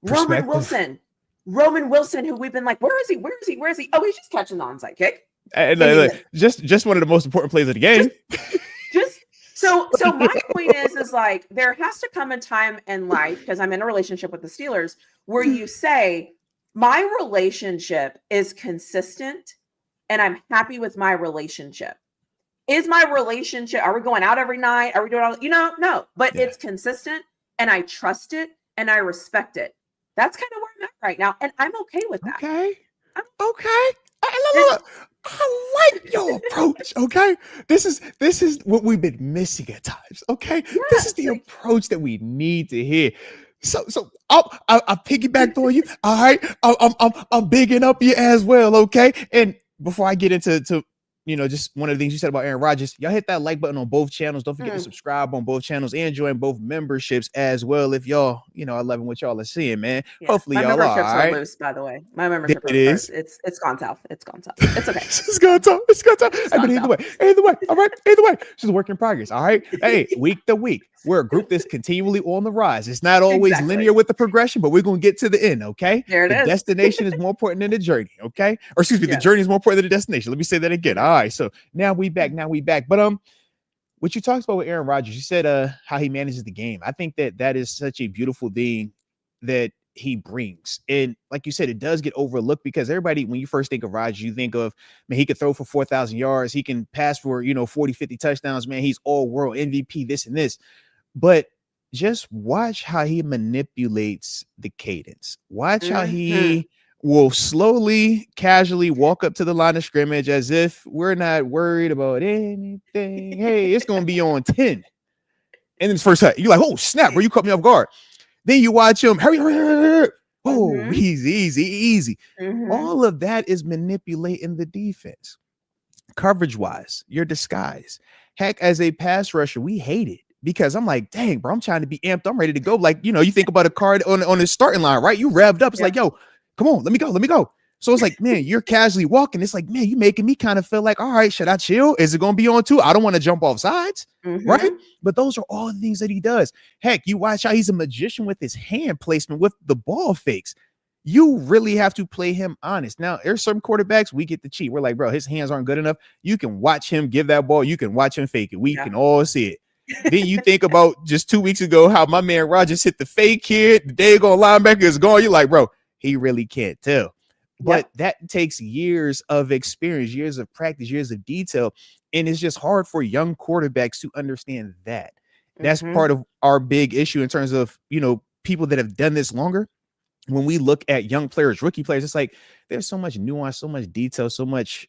Roman Wilson, who we've been like, where is he? Oh, he's just catching the onside kick. Just one of the most important plays of the game. So my point is like, there has to come a time in life, because I'm in a relationship with the Steelers, where you say, my relationship is consistent and I'm happy with my relationship. Is my relationship, are we going out every night? Are we doing all, no, but it's consistent and I trust it and I respect it. That's kind of where I'm at right now. And I'm okay with that. Okay. I like your approach. Okay. This is what we've been missing at times. Okay. Yes. This is the approach that we need to hear. So I piggybacked on you. All right. I'm bigging up you as well. Okay. And before I get into just one of the things you said about Aaron Rodgers, y'all hit that like button on both channels. Don't forget to subscribe on both channels and join both memberships as well. If y'all, I loving what y'all are seeing, man. Yeah. Hopefully y'all are. All right. Loose, by the way. My membership is. It's gone south. It's gone south. It's okay. It's gone south. But either way. All right. Either way. It's just a work in progress. All right. Hey, week to week. We're a group that's continually on the rise. It's not always linear with the progression, but we're going to get to the end, okay? There it is. The destination is more important than the journey, okay? Or excuse me, the journey is more important than the destination. Let me say that again. All right, so now we back. But what you talked about with Aaron Rodgers, you said how he manages the game. I think that is such a beautiful thing that he brings. And like you said, it does get overlooked because everybody, when you first think of Rodgers, you think of, man, he could throw for 4,000 yards. He can pass for, 40, 50 touchdowns. Man, he's all world MVP, this and this. But just watch how he manipulates the cadence. Watch how he will slowly, casually walk up to the line of scrimmage as if we're not worried about anything. Hey, it's going to be on 10. And then it's first cut. You're like, oh, snap, bro, you caught me off guard. Then you watch him. Hurry. Oh, easy. All of that is manipulating the defense. Coverage-wise, your disguise. Heck, as a pass rusher, we hate it. Because I'm like, dang, bro, I'm trying to be amped. I'm ready to go. Like, you think about a card on the starting line, right? You revved up. It's like, yo, come on, let me go. So it's like, man, you're casually walking. It's like, man, you making me kind of feel like, all right, should I chill? Is it going to be on too? I don't want to jump off sides, right? But those are all the things that he does. Heck, you watch how he's a magician with his hand placement, with the ball fakes. You really have to play him honest. Now, there's some quarterbacks we get to cheat. We're like, bro, his hands aren't good enough. You can watch him give that ball. You can watch him fake it. We can all see it. Then you think about just 2 weeks ago how my man Rogers hit the fake here. The day ago linebacker is gone. You're like, bro, he really can't tell. But that takes years of experience, years of practice, years of detail. And it's just hard for young quarterbacks to understand that. That's part of our big issue in terms of, people that have done this longer. When we look at young players, rookie players, it's like there's so much nuance, so much detail, so much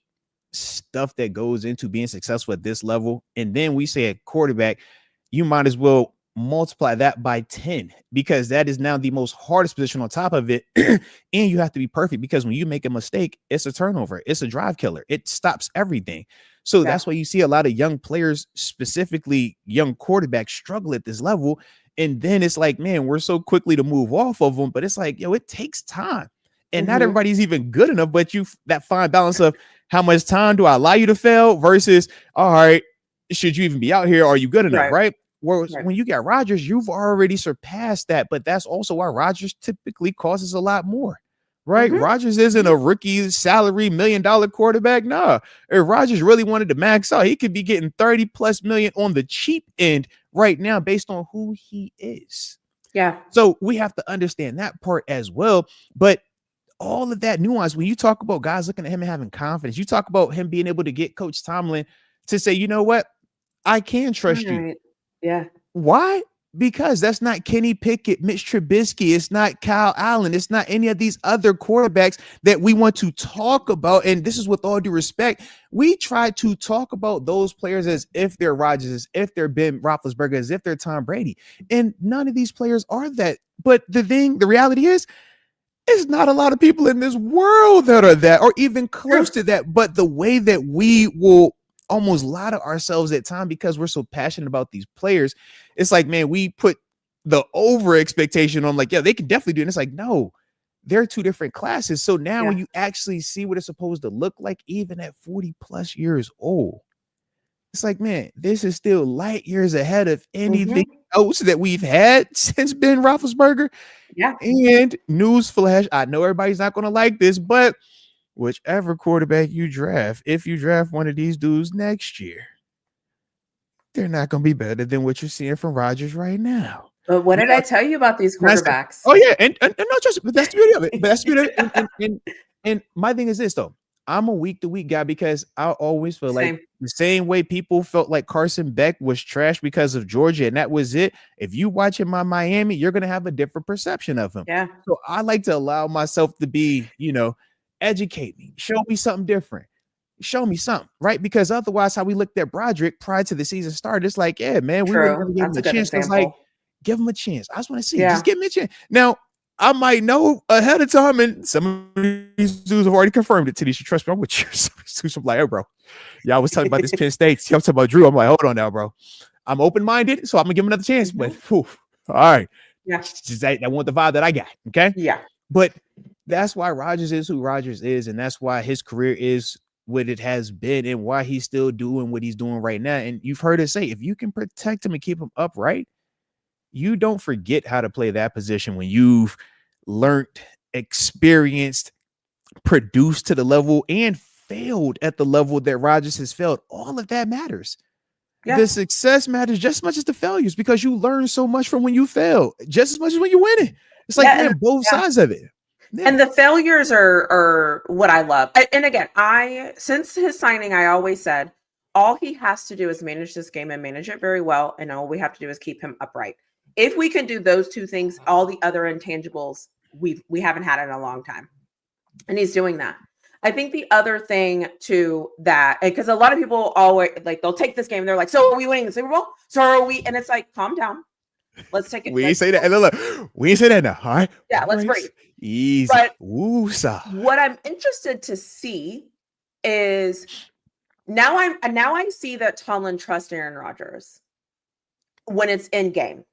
stuff that goes into being successful at this level. And then we say at quarterback, you might as well multiply that by 10, because that is now the most hardest position on top of it. And you have to be perfect, because when you make a mistake, it's a turnover, it's a drive killer, it stops everything. So that's why you see a lot of young players, specifically young quarterbacks, struggle at this level. And then it's like, man, we're so quickly to move off of them, but it's like, it takes time. And not everybody's even good enough, but that fine balance of how much time do I allow you to fail versus, all right, should you even be out here? Are you good enough? Right. Whereas when you got Rodgers, you've already surpassed that, but that's also why Rodgers typically causes a lot more, right? Rodgers isn't a rookie salary $1 million quarterback. Nah, if Rodgers really wanted to max out, he could be getting 30+ million on the cheap end right now based on who he is. Yeah. So we have to understand that part as well. But all of that nuance, when you talk about guys looking at him and having confidence, you talk about him being able to get Coach Tomlin to say, you know what, I can trust you. Yeah. Why? Because that's not Kenny Pickett, Mitch Trubisky. It's not Kyle Allen. It's not any of these other quarterbacks that we want to talk about. And this is with all due respect. We try to talk about those players as if they're Rodgers, as if they're Ben Roethlisberger, as if they're Tom Brady. And none of these players are that. But the reality is, there's not a lot of people in this world that are that, or even close to that. But the way that we will almost lie to ourselves at time, because we're so passionate about these players, it's like, man, we put the over expectation on, like, yeah, they can definitely do it. And it's like, no, they're two different classes. So now when you actually see what it's supposed to look like, even at 40+ years old, it's like, man, this is still light years ahead of anything else that we've had since Ben Roethlisberger. Yeah. And newsflash, I know everybody's not going to like this, but whichever quarterback you draft, if you draft one of these dudes next year, they're not going to be better than what you're seeing from Rodgers right now. But what did I tell you about these quarterbacks? Oh yeah, and not just, but that's the beauty of it. But that's the beauty of it. And my thing is this though. I'm a week-to-week guy, because I always feel like the same way people felt like Carson Beck was trash because of Georgia, and that was it. If you watch him on Miami, you're going to have a different perception of him. Yeah. So I like to allow myself to be, educate me, show me something different, show me something, right? Because otherwise, how we looked at Broderick prior to the season started, it's like, yeah, man, we were going to give him a chance. It's like, give him a chance. I just want to see. Just give me a chance. Now, I might know ahead of time, and some of these dudes have already confirmed it to these. You trust me? I'm with you. I'm like, hey, bro. Yeah, I was talking about this Penn State. I'm talking about Drew. I'm like, hold on now, bro. I'm open-minded, so I'm gonna give him another chance. But all right. Yeah. Just I want the vibe that I got. Okay. Yeah. But that's why Rodgers is who Rodgers is, and that's why his career is what it has been, and why he's still doing what he's doing right now. And you've heard us say, if you can protect him and keep him upright, you don't forget how to play that position when you've learned, experienced, produced to the level, and failed at the level that Rodgers has failed. All of that matters. Yeah. The success matters just as much as the failures, because you learn so much from when you fail, just as much as when you win it. It's like, man, both sides of it. Yeah. And the failures are what I love. And again, since his signing, I always said, all he has to do is manage this game and manage it very well. And all we have to do is keep him upright. If we can do those two things, all the other intangibles we haven't had in a long time. And he's doing that. I think the other thing to that, because a lot of people always they'll take this game and they're like, so are we winning the Super Bowl? So are we? And it's like, calm down. Let's take it. We ain't say that. Look, we ain't say that now. All right. Yeah, let's breathe. Easy. But woosah. What I'm interested to see is now I see that Tomlin trusts Aaron Rodgers when it's in game.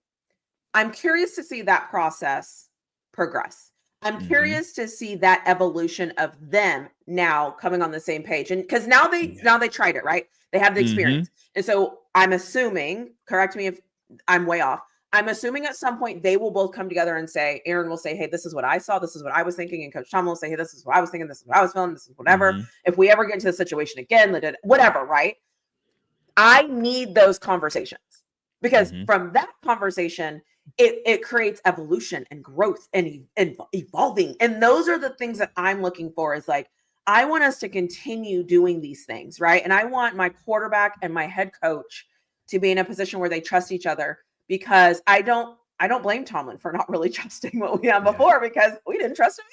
I'm curious to see that process progress. I'm curious to see that evolution of them now coming on the same page. And because now they tried it, right? They have the experience. And so I'm assuming, correct me if I'm way off. I'm assuming at some point they will both come together and say, Aaron will say, hey, this is what I saw. This is what I was thinking. And Coach Tom will say, hey, this is what I was thinking. This is what I was feeling. This is whatever. If we ever get into the situation again, whatever, right? I need those conversations because from that conversation, it creates evolution and growth and evolving. And those are the things that I'm looking for is like, I want us to continue doing these things, right? And I want my quarterback and my head coach to be in a position where they trust each other because I don't blame Tomlin for not really trusting what we had before because we didn't trust him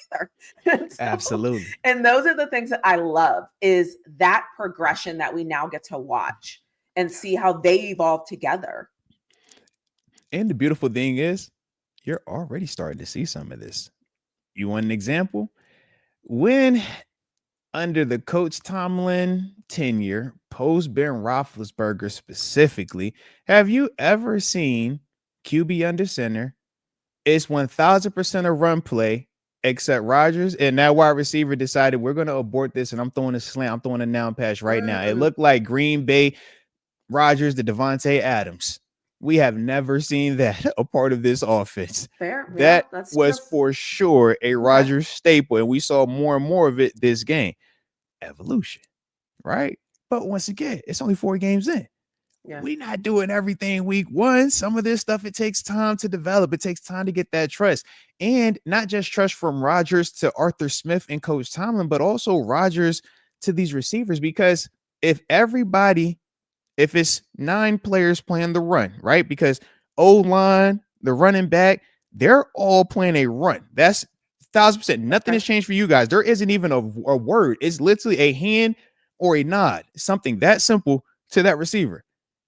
either. Absolutely. And those are the things that I love is that progression that we now get to watch and see how they evolve together. And the beautiful thing is, you're already starting to see some of this. You want an example? When under the Coach Tomlin tenure, post Ben Roethlisberger specifically, have you ever seen QB under center? It's 1,000% a run play, except Rodgers and that wide receiver decided we're going to abort this, and I'm throwing a slant. I'm throwing a down pass right now. It looked like Green Bay, Rodgers, the Devontae Adams. We have never seen that a part of this offense. Fair. That was for sure a Rodgers staple, and we saw more and more of it this game. Evolution, right? But once again, it's only 4 games in. Yeah. We're not doing everything week 1. Some of this stuff, it takes time to develop. It takes time to get that trust. And not just trust from Rodgers to Arthur Smith and Coach Tomlin, but also Rodgers to these receivers. Because if it's 9 players playing the run, right? Because O-line, the running back, they're all playing a run. That's 1,000%. Nothing has changed for you guys. There isn't even a word. It's literally a hand or a nod, something that simple to that receiver.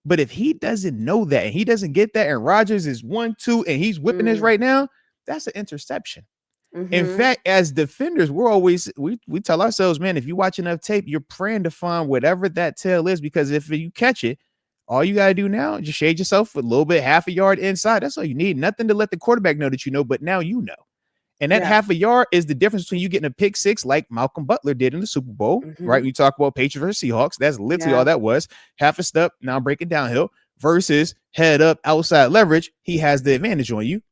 But if he doesn't know that and he doesn't get that, and Rodgers is 1-2 and he's whipping this right now, that's an interception. In fact, as defenders, we tell ourselves, man, if you watch enough tape, you're praying to find whatever that tail is, because if you catch it, all you got to do now is just shade yourself a little bit, half a yard inside. That's all you need. Nothing to let the quarterback know that you know, but now you know. And that half a yard is the difference between you getting a pick 6 like Malcolm Butler did in the Super Bowl, right? You talk about Patriots versus Seahawks. That's literally all that was. Half a step, now breaking downhill, versus head up, outside leverage. He has the advantage on you.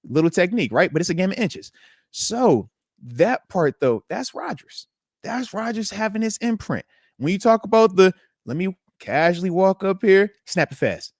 Little technique, right? But it's a game of inches. So that part, though, that's Rodgers. That's Rodgers having his imprint. When you talk about let me casually walk up here, snap it fast.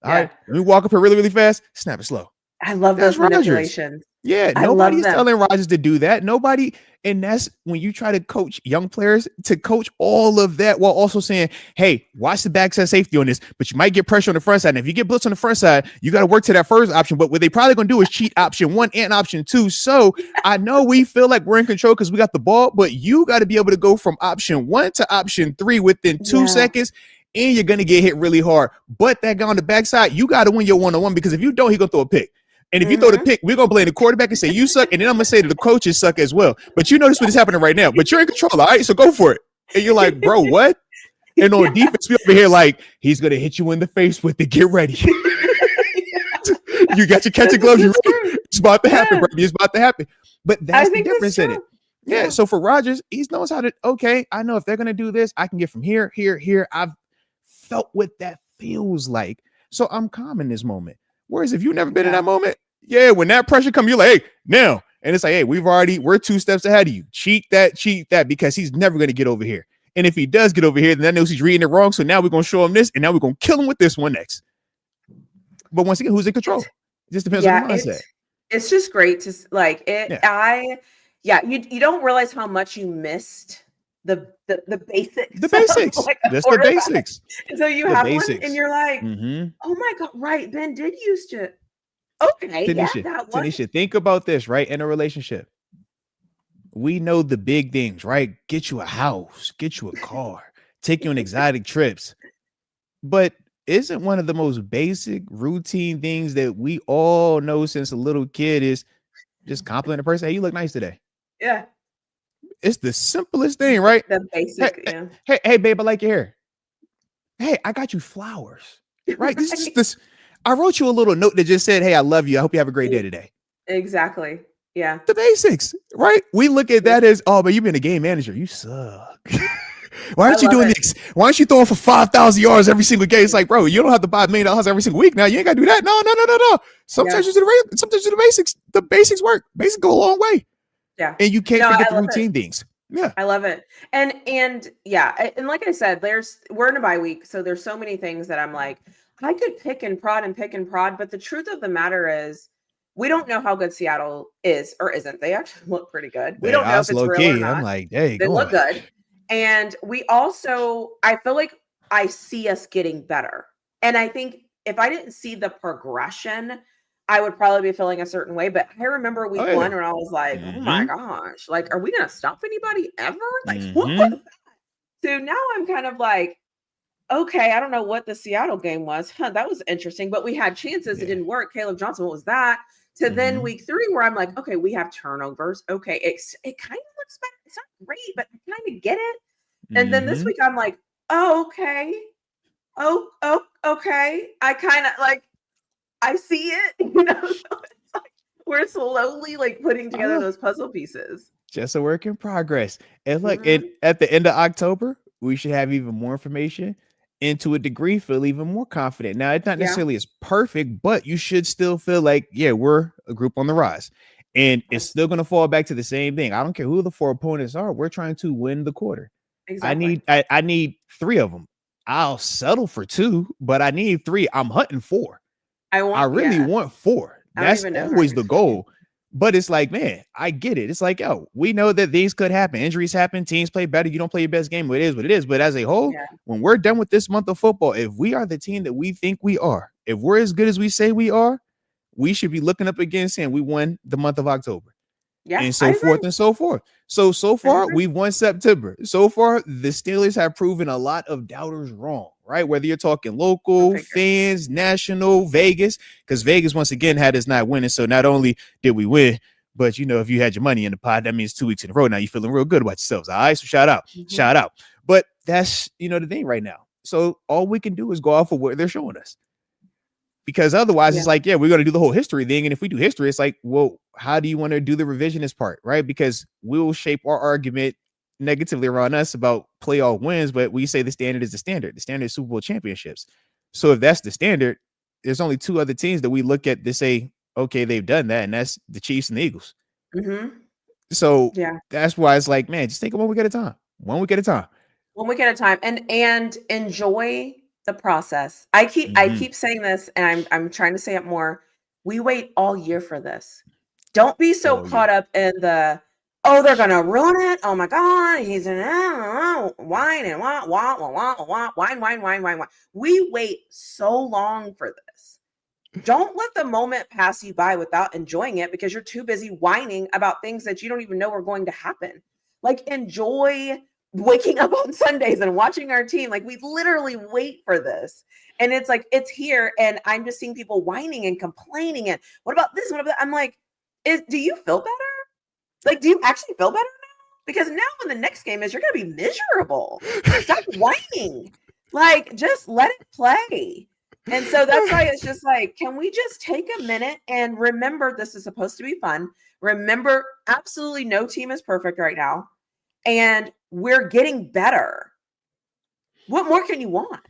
All right. Let me walk up here really, really fast, snap it slow. I love those manipulations. Yeah, nobody's telling Rodgers to do that. Nobody. And that's when you try to coach young players to coach all of that while also saying, hey, watch the backside safety on this, but you might get pressure on the front side. And if you get blitz on the front side, you got to work to that first option. But what they probably going to do is cheat option 1 and option 2. So I know we feel like we're in control because we got the ball, but you got to be able to go from option 1 to option 3 within 2 seconds. And you're going to get hit really hard. But that guy on the backside, you got to win your one-on-one, because if you don't, he's going to throw a pick. And if you throw the pick, we're going to blame the quarterback and say you suck. And then I'm going to say that the coaches suck as well. But you notice what is happening right now. But you're in control, all right? So go for it. And you're like, bro, what? And on defense, we over here like, he's going to hit you in the face with it. Get ready. You got your catching gloves. You ready? It's about to happen, baby. It's about to happen. But that's the difference in it. Yeah. So for Rodgers, he knows how to, okay, I know if they're going to do this, I can get from here, here, here. I've felt what that feels like. So I'm calm in this moment. Whereas if you've never been in that moment, when that pressure comes, you're like, hey, now. And it's like, hey, we're 2 steps ahead of you. Cheat that, because he's never going to get over here. And if he does get over here, then that knows he's reading it wrong. So now we're going to show him this, and now we're going to kill him with this one next. But once again, who's in control? It just depends on the mindset. It's just great to like it. You don't realize how much you missed the basics. The basics. Like that's the basics. And so you have one and you're like, oh my God, right. Ben did used to. Okay. Tanisha, think about this, right? In a relationship, we know the big things, right? Get you a house, get you a car, take you on exotic trips. But isn't one of the most basic routine things that we all know since a little kid is just compliment a person? Hey, you look nice today. Yeah. It's the simplest thing, right? The basic, Hey, babe, I like your hair. Hey, I got you flowers, right? This. I wrote you a little note that just said, hey, I love you. I hope you have a great day today. Exactly. Yeah. The basics, right? We look at that as, oh, but you've been a game manager. You suck. Why aren't you doing this? Why aren't you throwing for 5,000 yards every single game? It's like, bro, you don't have to buy $1 million every single week. Now you ain't got to do that. No. Sometimes you do the basics. The basics work. Basics go a long way. Yeah. And you can't forget the routine things. Yeah. I love it. And yeah. And like I said, we're in a bye week. So there's so many things that I'm like, I could pick and prod. But the truth of the matter is, we don't know how good Seattle is or isn't. They actually look pretty good. We don't know if it's real or not. I'm like, hey, they look good. And we also, I feel like I see us getting better. And I think if I didn't see the progression, I would probably be feeling a certain way. But I remember week one when I was like, oh my gosh, like, are we going to stop anybody ever? Like, what was that? So now I'm kind of like, okay, I don't know what the Seattle game was. That was interesting. But we had chances. It didn't work. Caleb Johnson, what was that? So then week 3, where I'm like, okay, we have turnovers. Okay, it kind of looks better. It's not great, but I kind of get it. And then this week, I'm like, oh, okay. Oh, okay. I kind of like, I see it. So it's like we're slowly like putting together those puzzle pieces. Just a work in progress. And look, at the end of October, we should have even more information. And to a degree, feel even more confident. Now, it's not necessarily as perfect, but you should still feel like, we're a group on the rise. And it's still going to fall back to the same thing. I don't care who the 4 opponents are. We're trying to win the quarter. Exactly. I need 3 of them. I'll settle for 2, but I need 3. I'm hunting 4. I really want 4. That's always the goal. But it's like, man, I get it. It's like, we know that these could happen. Injuries happen. Teams play better. You don't play your best game. It is what it is. But as a whole, when we're done with this month of football, if we are the team that we think we are, if we're as good as we say we are, we should be looking up again saying we won the month of October. Yeah, and so forth and so forth. So far, we've won September. So far, the Steelers have proven a lot of doubters wrong, right? Whether you're talking local, fans, national, Vegas, because Vegas, once again, had us not winning. So not only did we win, but, if you had your money in the pot, that means 2 weeks in a row. Now you're feeling real good about yourselves. All right, so shout out. But that's, the thing right now. So all we can do is go off of what they're showing us. Because otherwise, it's like, we're going to do the whole history thing. And if we do history, it's like, well, how do you want to do the revisionist part, right? Because we'll shape our argument negatively around us about playoff wins, but we say the standard is the standard. The standard is Super Bowl championships. So if that's the standard, there's only 2 other teams that we look at to say, okay, they've done that, and that's the Chiefs and the Eagles. So that's why it's like, man, just take it 1 week at a time. 1 week at a time. 1 week at a time, and enjoy the process. I keep saying this, and I'm trying to say it more. We wait all year for this. Don't be so caught up in the, they're gonna ruin it. Oh my God, he's whine and whine. We wait so long for this. Don't let the moment pass you by without enjoying it because you're too busy whining about things that you don't even know are going to happen. Like, enjoy waking up on Sundays and watching our team. Like, we literally wait for this. And it's like, it's here. And I'm just seeing people whining and complaining. And what about this? What about that? I'm like, do you feel better? Like, do you actually feel better now? Because now when the next game is, you're going to be miserable. Stop whining. Like, just let it play. And so that's why it's just like, can we just take a minute and remember this is supposed to be fun? Remember, absolutely no team is perfect right now. And we're getting better. What more can you want?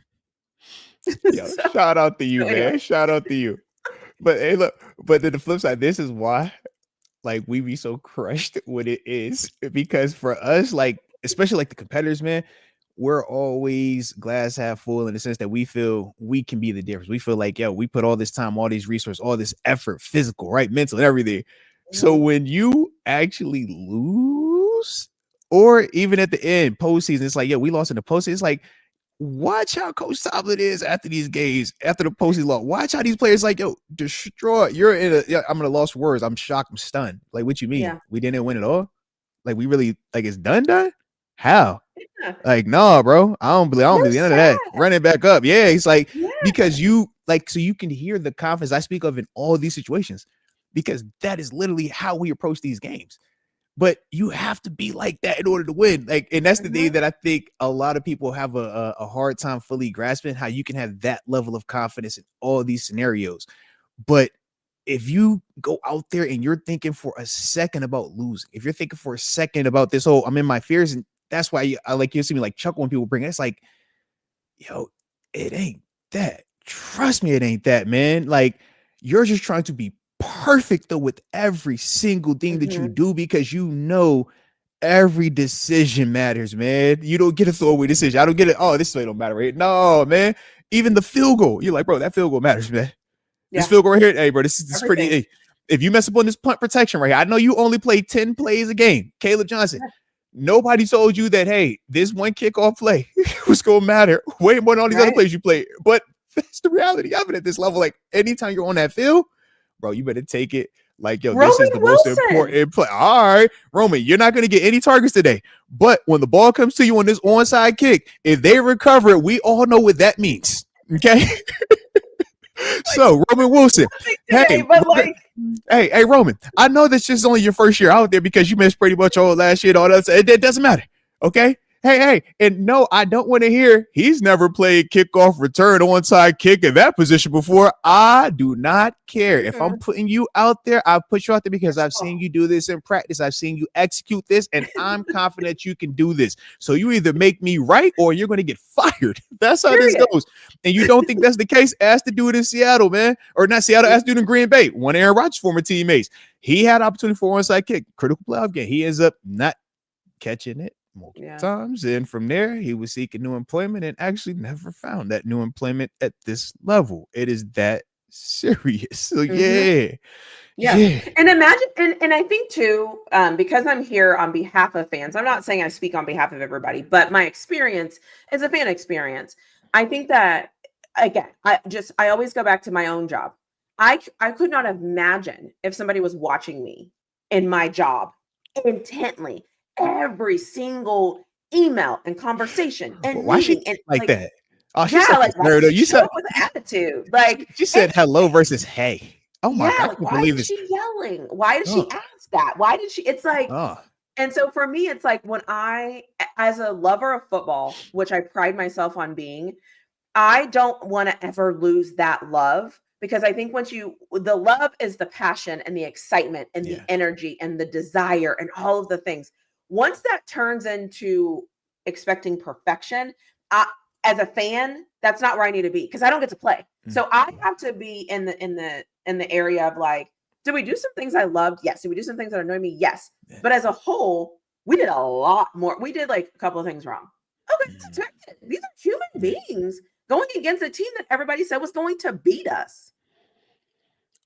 Shout out to you, man. Shout out to you. But hey, look, but then the flip side, this is why, like, we be so crushed when it is. Because for us, like, especially like the competitors, man, we're always glass half full in the sense that we feel we can be the difference. We feel like, we put all this time, all these resources, all this effort, physical, right, mental, and everything. So when you actually lose, or even at the end, postseason, it's like, we lost in the postseason. It's like, watch how Coach Tomlin is after these games, after the postseason loss. Watch how these players like, destroy. You're in a, I'm gonna lost words. I'm shocked. I'm stunned. Like, what you mean? Yeah. We didn't win at all? Like, we really, like, it's done? How? Yeah. Like, no, bro. I don't believe none of that. Run it back up. Yeah. It's like, because you, like, so you can hear the confidence I speak of in all these situations, because that is literally how we approach these games. But you have to be like that in order to win. Like, and that's the thing that I think a lot of people have a hard time fully grasping, how you can have that level of confidence in all these scenarios. But if you go out there and you're thinking for a second about losing, if you're thinking for a second about this whole, I'm in my fears, and that's why I like you see me like chuckle when people bring it. It's like, yo, it ain't that. Trust me, it ain't that, man. Like, you're just trying to be perfect though with every single thing that you do, because you know every decision matters, man. You don't get a throwaway decision. I don't get it. Oh, this way don't matter, right? No, man. Even the field goal, you're like, bro, that field goal matters, man. This field goal right here, hey, bro, this is pretty. Hey, if you mess up on this punt protection right here, I know you only play 10 plays a game. Caleb Johnson, nobody told you that, hey, this one kickoff play was going to matter way more than all these other plays you play. But that's the reality of it at this level. Like, anytime you're on that field, bro, you better take it like, yo, this is the most important play. All right, Roman, you're not going to get any targets today. But when the ball comes to you on this onside kick, if they recover it, we all know what that means. Okay? So, Roman Wilson, hey, Roman, I know this is only your first year out there because you missed pretty much all last year and all that. It doesn't matter, okay? Hey, and no, I don't want to hear he's never played kickoff return onside kick in that position before. I do not care. If I'm putting you out there, I'll put you out there because I've seen you do this in practice. I've seen you execute this, and I'm confident you can do this. So you either make me right or you're going to get fired. That's how this goes. And you don't think that's the case? Ask the dude in Seattle, man. Or not Seattle, ask the dude in Green Bay. One of Aaron Rodgers' former teammates. He had opportunity for onside kick. Critical playoff game. He ends up not catching it multiple times, and from there he was seeking new employment and actually never found that new employment at this level. It is that serious. So yeah. And imagine, and I think too, because I'm here on behalf of fans, I'm not saying I speak on behalf of everybody, but my experience is a fan experience. I think that, again, I always go back to my own job. I could not imagine if somebody was watching me in my job intently, every single email and conversation and why meeting, she and like that? Oh, she said, like, you said with attitude. Like, she said hello versus hey. Oh my God, I can't believe this. Why is she yelling? Why did she ask that? Why did she? It's like, and so for me, it's like when I, as a lover of football, which I pride myself on being, I don't want to ever lose that love. Because I think the love is the passion and the excitement and the energy and the desire and all of the things. Once that turns into expecting perfection, as a fan, that's not where I need to be because I don't get to play. So I have to be in the area of like, did we do some things I loved? Yes. Did we do some things that annoyed me? Yes. But as a whole, we did a lot more. We did like a couple of things wrong. Okay, it's expected. These are human beings going against a team that everybody said was going to beat us.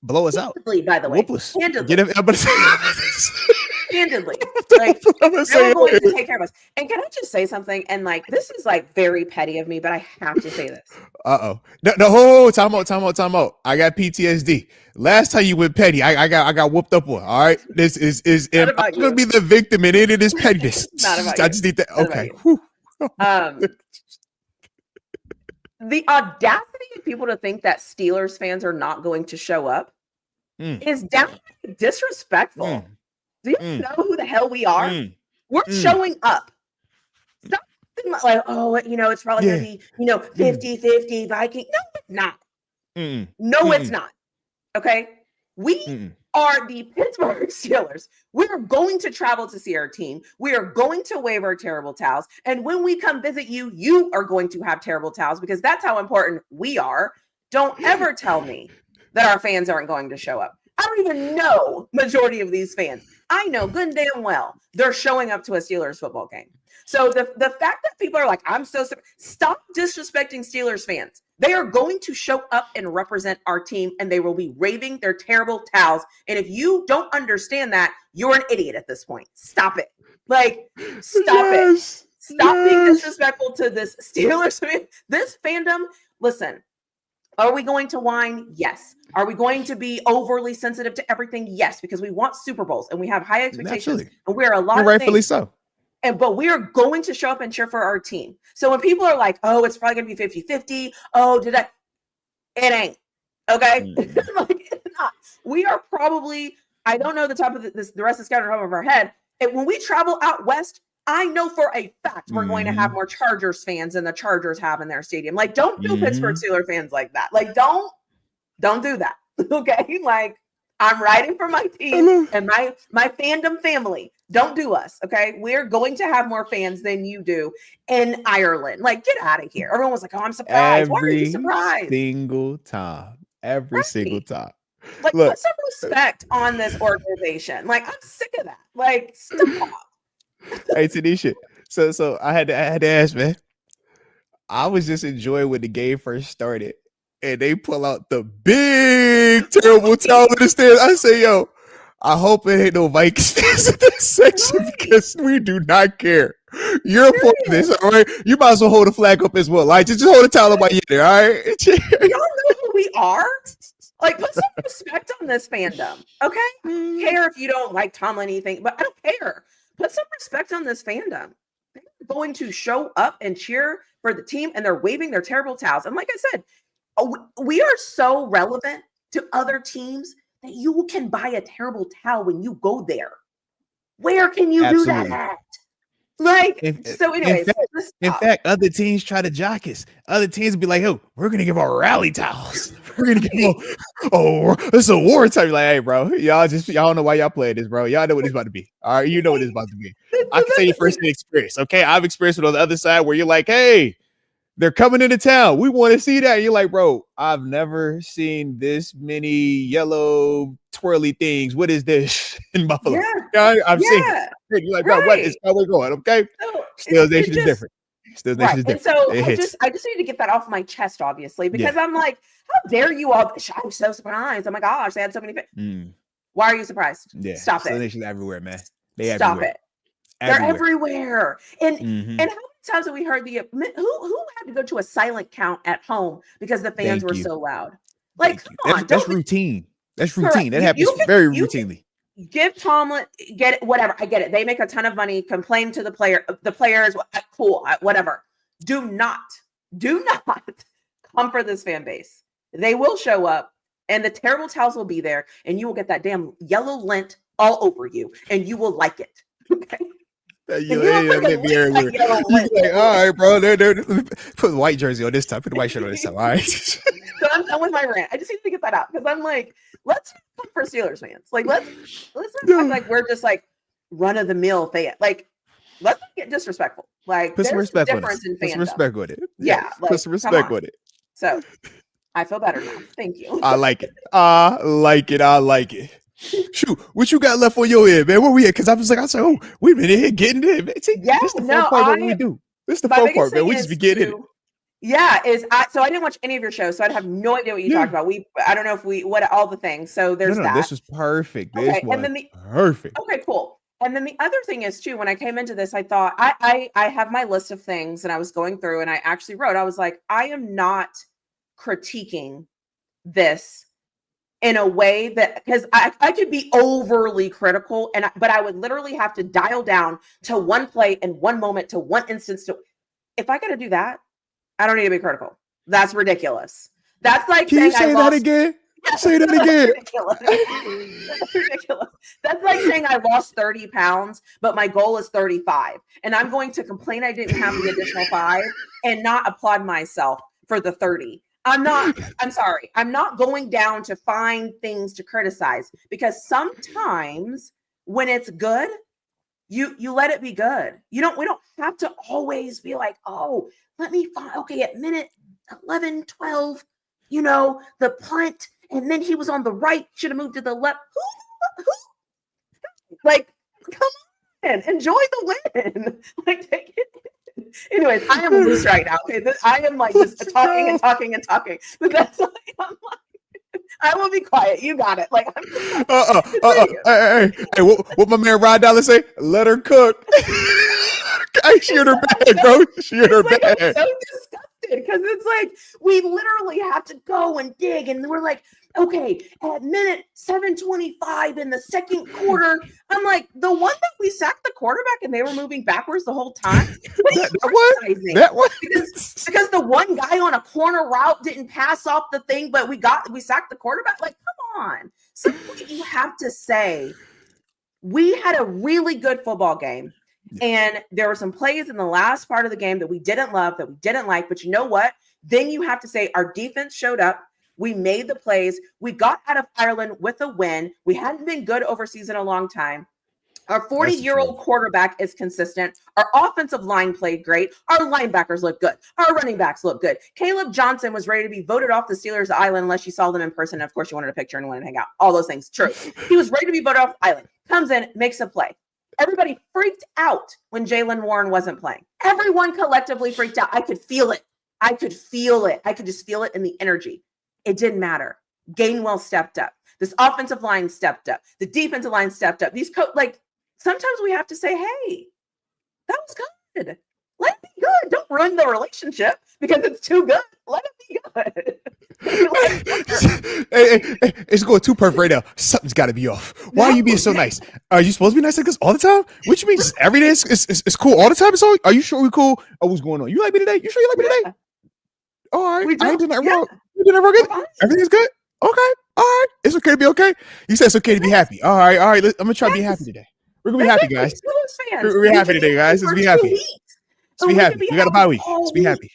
Blow us out. By the way. Handedly. Handedly. Like, they were going to take care of us. And can I just say something? And like, this is like very petty of me, but I have to say this. No, time out. I got PTSD. Last time you went petty, I got whooped up on. All right. This is I'm gonna be the victim in any of this pettiness. Not about I just need that. Okay. The audacity of people to think that Steelers fans are not going to show up is downright disrespectful. Do you know who the hell we are? We're showing up. Stop thinking like, oh, it's probably going to be, 50-50 Viking. No, it's not. No, it's not. Okay? We are the Pittsburgh Steelers. We're going to travel to see our team. We are going to wave our terrible towels. And when we come visit you, you are going to have terrible towels because that's how important we are. Don't ever tell me that our fans aren't going to show up. I don't even know majority of these fans. I know good and damn well they're showing up to a Steelers football game. So the fact that people are like, stop disrespecting Steelers fans. They are going to show up and represent our team, and they will be waving their terrible towels. And if you don't understand that, you're an idiot at this point. Stop it. Like, stop it. Stop being disrespectful to this Steelers fan. This fandom, listen. Are we going to whine? Yes. Are we going to be overly sensitive to everything? Yes, because we want Super Bowls and we have high expectations. Naturally. And we're a lot of rightfully things. So. But we are going to show up and cheer for our team. So when people are like, oh, it's probably going to be 50-50. Oh, it ain't. Okay? Like, it's not. We are probably, I don't know the top of the rest of the schedule on top of our head. And when we travel out west, I know for a fact we're going to have more Chargers fans than the Chargers have in their stadium. Like, don't do Pittsburgh Steelers fans like that. Like, don't do that. Okay? Like, I'm riding for my team and my fandom family. Don't do us, okay? We're going to have more fans than you do in Ireland. Like, get out of here. Everyone was like, oh, I'm surprised. Why are you surprised? Single time. Every single time. Like, Look, put some respect on this organization. Like, I'm sick of that. Like, stop. Hey, Tanisha. So I had to ask, man. I was just enjoying when the game first started, and they pull out the big terrible towel in the stands. I say, yo, I hope it ain't no Vikings fans in this section because we do not care. You're a part of this, all right? You might as well hold the flag up as well. Like, just hold the towel up by you, all right? Y'all know who we are? Like, put some respect on this fandom, okay? I don't care if you don't like Tomlin anything, but I don't care. Put some respect on this fandom. They're going to show up and cheer for the team, and they're waving their terrible towels. And like I said, we are so relevant to other teams that you can buy a terrible towel when you go there. Where can you do that at? Like, so anyways. In fact, other teams try to jock us. Other teams be like, oh, we're going to give our rally towels. We're going to give them, it's a war time. Like, hey, bro, y'all don't know why y'all playing this, bro. Y'all know what it's about to be. All right, you know what it's about to be. I can say your first experience, okay? I've experienced it on the other side where you're like, hey, they're coming into town. We want to see that. And you're like, bro, I've never seen this many yellow twirly things. What is this in Buffalo? Yeah. I'm seeing it. You're like, bro, what is how we going? Okay. Still nation is different. Still nation is different. And so I just need to get that off my chest, obviously, because I'm like, how dare you all? I'm so surprised. Oh my gosh, they had so many. Why are you surprised? Yeah. Stop Still it. nation's everywhere, man. Stop it. They're everywhere. And how many times have we heard who had to go to a silent count at home because the fans were so loud? Like, come on. That's routine. That's routine. That happens very routinely. Give Tomlin, get it, whatever. I get it. They make a ton of money. Complain to the players. Cool, whatever. Do not come for this fan base. They will show up, and the terrible towels will be there, and you will get that damn yellow lint all over you, and you will like it. Okay. Like, all right, bro. Put the white jersey on this time. Put the white shirt on this time. All right. So I'm done with my rant. I just need to get that out because I'm like, let's come for Steelers fans. Like, let's not act like we're just like run of the mill fan. Like, let's not get disrespectful. Like, put some respect on it. Put some respect on it. Yeah, like, put some respect on it. So I feel better now. Thank you. I like it. I like it. Shoot, what you got left on your end, man? Where we at? Because I was like, oh, we've been in here getting it. This is the fun part of what we do. This is the fun part, man. We just be getting it. Yeah, so I didn't watch any of your shows, so I'd have no idea what you talked about. I don't know if all the things. So there's that. This was perfect. Perfect. Okay, cool. And then the other thing is too, when I came into this, I thought I have my list of things, and I was going through, and I actually wrote. I was like, I am not critiquing this in a way that, because I could be overly critical, but I would literally have to dial down to one play and one moment to one instance. If I got to do that, I don't need to be critical. That's ridiculous. That's like saying that again. Say that again. That's ridiculous. That's like saying I lost 30 pounds, but my goal is 35. And I'm going to complain I didn't have the additional 5 and not applaud myself for the 30. I'm sorry. I'm not going down to find things to criticize, because sometimes when it's good, you let it be good. We don't have to always be like, oh, let me find, okay, at minute 11, 12, the punt, and then he was on the right, should have moved to the left. Like, come on, enjoy the win. Like, take it. Anyways, I am loose right now. Okay, I am like just talking and talking and talking. But that's like, I'm like, I will be quiet. You got it. Like, hey, what my man Rod Dollar say? Let her cook. She in her bag, bro. She in her bag. I'm so disgusted because it's like we literally have to go and dig, and we're like, okay, at minute 7:25 in the second quarter, I'm like, the one that we sacked the quarterback and they were moving backwards the whole time. That one? Because the one guy on a corner route didn't pass off the thing, but we sacked the quarterback. Like, come on. Something you have to say. We had a really good football game. And there were some plays in the last part of the game that we didn't love, that we didn't like. But you know what? Then you have to say our defense showed up. We made the plays. We got out of Ireland with a win. We hadn't been good overseas in a long time. Our 40-year-old quarterback is consistent. Our offensive line played great. Our linebackers look good. Our running backs look good. Caleb Johnson was ready to be voted off the Steelers island unless you saw them in person. Of course, you wanted a picture and wanted to hang out. All those things. True. He was ready to be voted off the island. Comes in, makes a play. Everybody freaked out when Jaylen Warren wasn't playing. Everyone collectively freaked out. I could feel it. I could just feel it in the energy. It didn't matter. Gainwell stepped up. This offensive line stepped up. The defensive line stepped up. Sometimes we have to say, hey, that was good. Let it be good. Don't ruin the relationship because it's too good. Let it be good. Hey, it's going too perfect right now. Something's got to be off. Why are you being so nice? Are you supposed to be nice like this all the time? What you mean? Just every day it's cool all the time? So are you sure we're cool? Oh, what's going on? You like me today? You sure you like me today? All right. I ain't doing that wrong. You doing that wrong good? Everything's good? Okay. All right. It's okay to be okay? You said it's okay to be happy. All right. I'm going to try to be happy today. We're going to be happy, guys. We're going to be happy today, guys. Let's be happy. Let's be happy. We got a bye week. Let's be happy.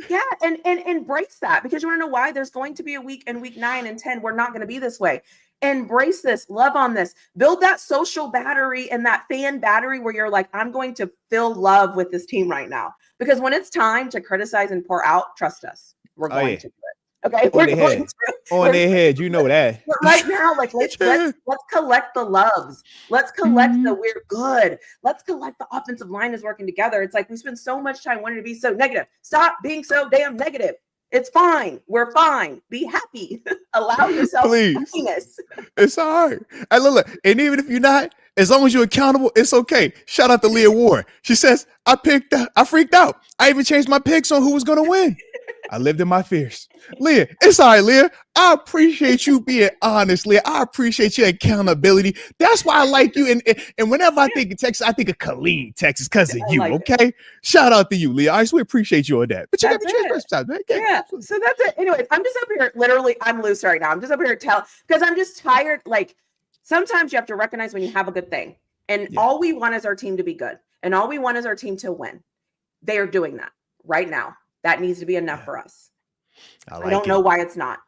Yeah, and embrace that, because you want to know why? There's going to be a week in week 9 and 10. We're not going to be this way. Embrace this, love on this, build that social battery and that fan battery where you're like, I'm going to feel love with this team right now. Because when it's time to criticize and pour out, trust us, we're going to do it. Okay, on their head, you know that. But right now, like let's collect the loves. Let's collect the we're good. Let's collect the offensive line is working together. It's like we spend so much time wanting to be so negative. Stop being so damn negative. It's fine. We're fine. Be happy. Allow yourself happiness. It's all right. Look, and even if you're not, as long as you're accountable, it's okay. Shout out to Leah Ward. She says, I freaked out. I even changed my picks on who was going to win. I lived in my fears. Leah, it's all right, Leah. I appreciate you being honest, Leah. I appreciate your accountability. That's why I like you. And whenever I think of Texas, I think of Killeen, Texas, because of you, okay? Shout out to you, Leah. I just we appreciate you on that. But you got to change sometimes, man. Yeah, so that's it. Anyways, I'm just up here, literally, I'm loose right now. I'm just up here because I'm just tired. Like, sometimes you have to recognize when you have a good thing. And all we want is our team to be good. And all we want is our team to win. They are doing that right now. That needs to be enough for us. I don't know why it's not.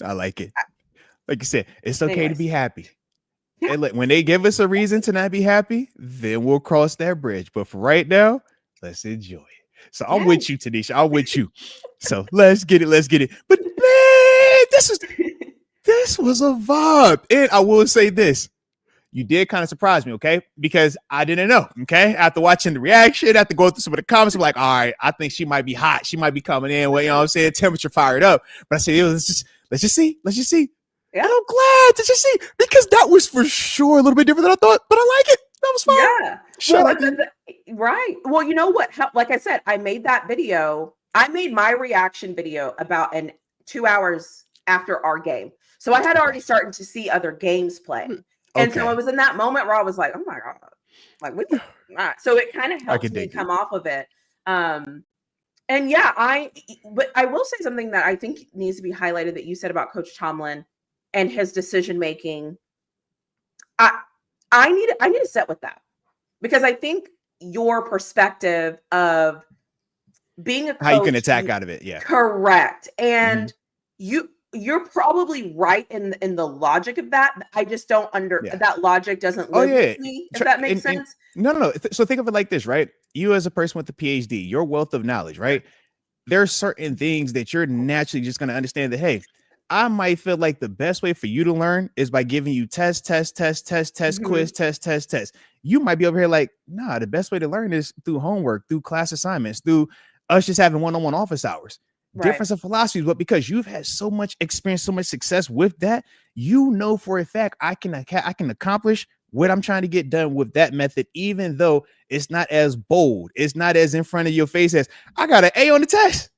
I like it. Like you said, it's okay to be happy. Yeah. And when they give us a reason to not be happy, then we'll cross that bridge. But for right now, let's enjoy it. So I'm with you, Tanisha. I'm with you. So let's get it. Let's get it. But man, this was a vibe. And I will say this. You did kind of surprise me, okay? Because I didn't know, okay? After watching the reaction, after going through some of the comments, I'm like, all right, I think she might be hot. She might be coming in, well, you know what I'm saying? Temperature fired up. But I said, let's just see. Yeah. And I'm glad to just see, because that was for sure a little bit different than I thought, but I like it. That was fun. Yeah. Right. Well, you know what? Like I said, I made that video. I made my reaction video about 2 hours after our game. So I had already started to see other games play. And so it was in that moment where I was like, oh my God, like, what the not? So it kind of helped me come off of it. And yeah, but I will say something that I think needs to be highlighted that you said about Coach Tomlin and his decision-making. I need to sit with that, because I think your perspective of being a coach, how you can attack out of it. Yeah. Correct. And you're probably right in the logic of that. I just don't that logic doesn't live with me, if that makes sense. No. So think of it like this, right? You as a person with a PhD, your wealth of knowledge, right? There are certain things that you're naturally just going to understand that, hey, I might feel like the best way for you to learn is by giving you test, quiz, test. You might be over here like, nah, the best way to learn is through homework, through class assignments, through us just having one-on-one office hours. Difference of philosophies, but because you've had so much experience, so much success with that, you know for a fact I can accomplish what I'm trying to get done with that method, even though it's not as bold, it's not as in front of your face as I got an A on the test.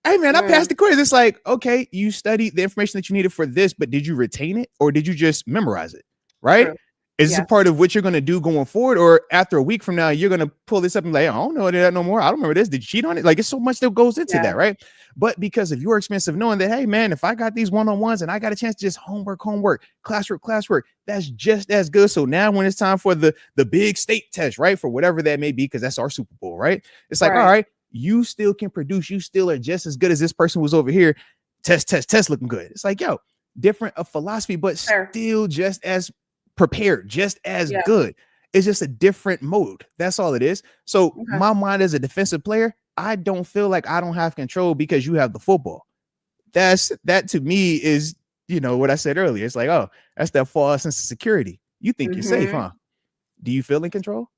Hey man, I passed the quiz. It's like, okay, you studied the information that you needed for this, but did you retain it or did you just memorize it? Right? True. Is this a part of what you're going to do going forward? Or after a week from now, you're going to pull this up and like, I don't know that no more. I don't remember this. Did you cheat on it? Like, it's so much that goes into that, right? But because of your experience of knowing that, hey, man, if I got these one-on-ones and I got a chance to just homework, classwork, that's just as good. So now when it's time for the big state test, right, for whatever that may be, because that's our Super Bowl, right? It's like, all right, you still can produce. You still are just as good as this person was over here. test looking good. It's like, yo, different a philosophy, but still just as prepared, just as good. It's just a different mode. That's all it is. So my mind as a defensive player, I don't feel like I don't have control because you have the football. That to me is, what I said earlier. It's like, oh, that's that false sense of security. You think you're safe, huh? Do you feel in control?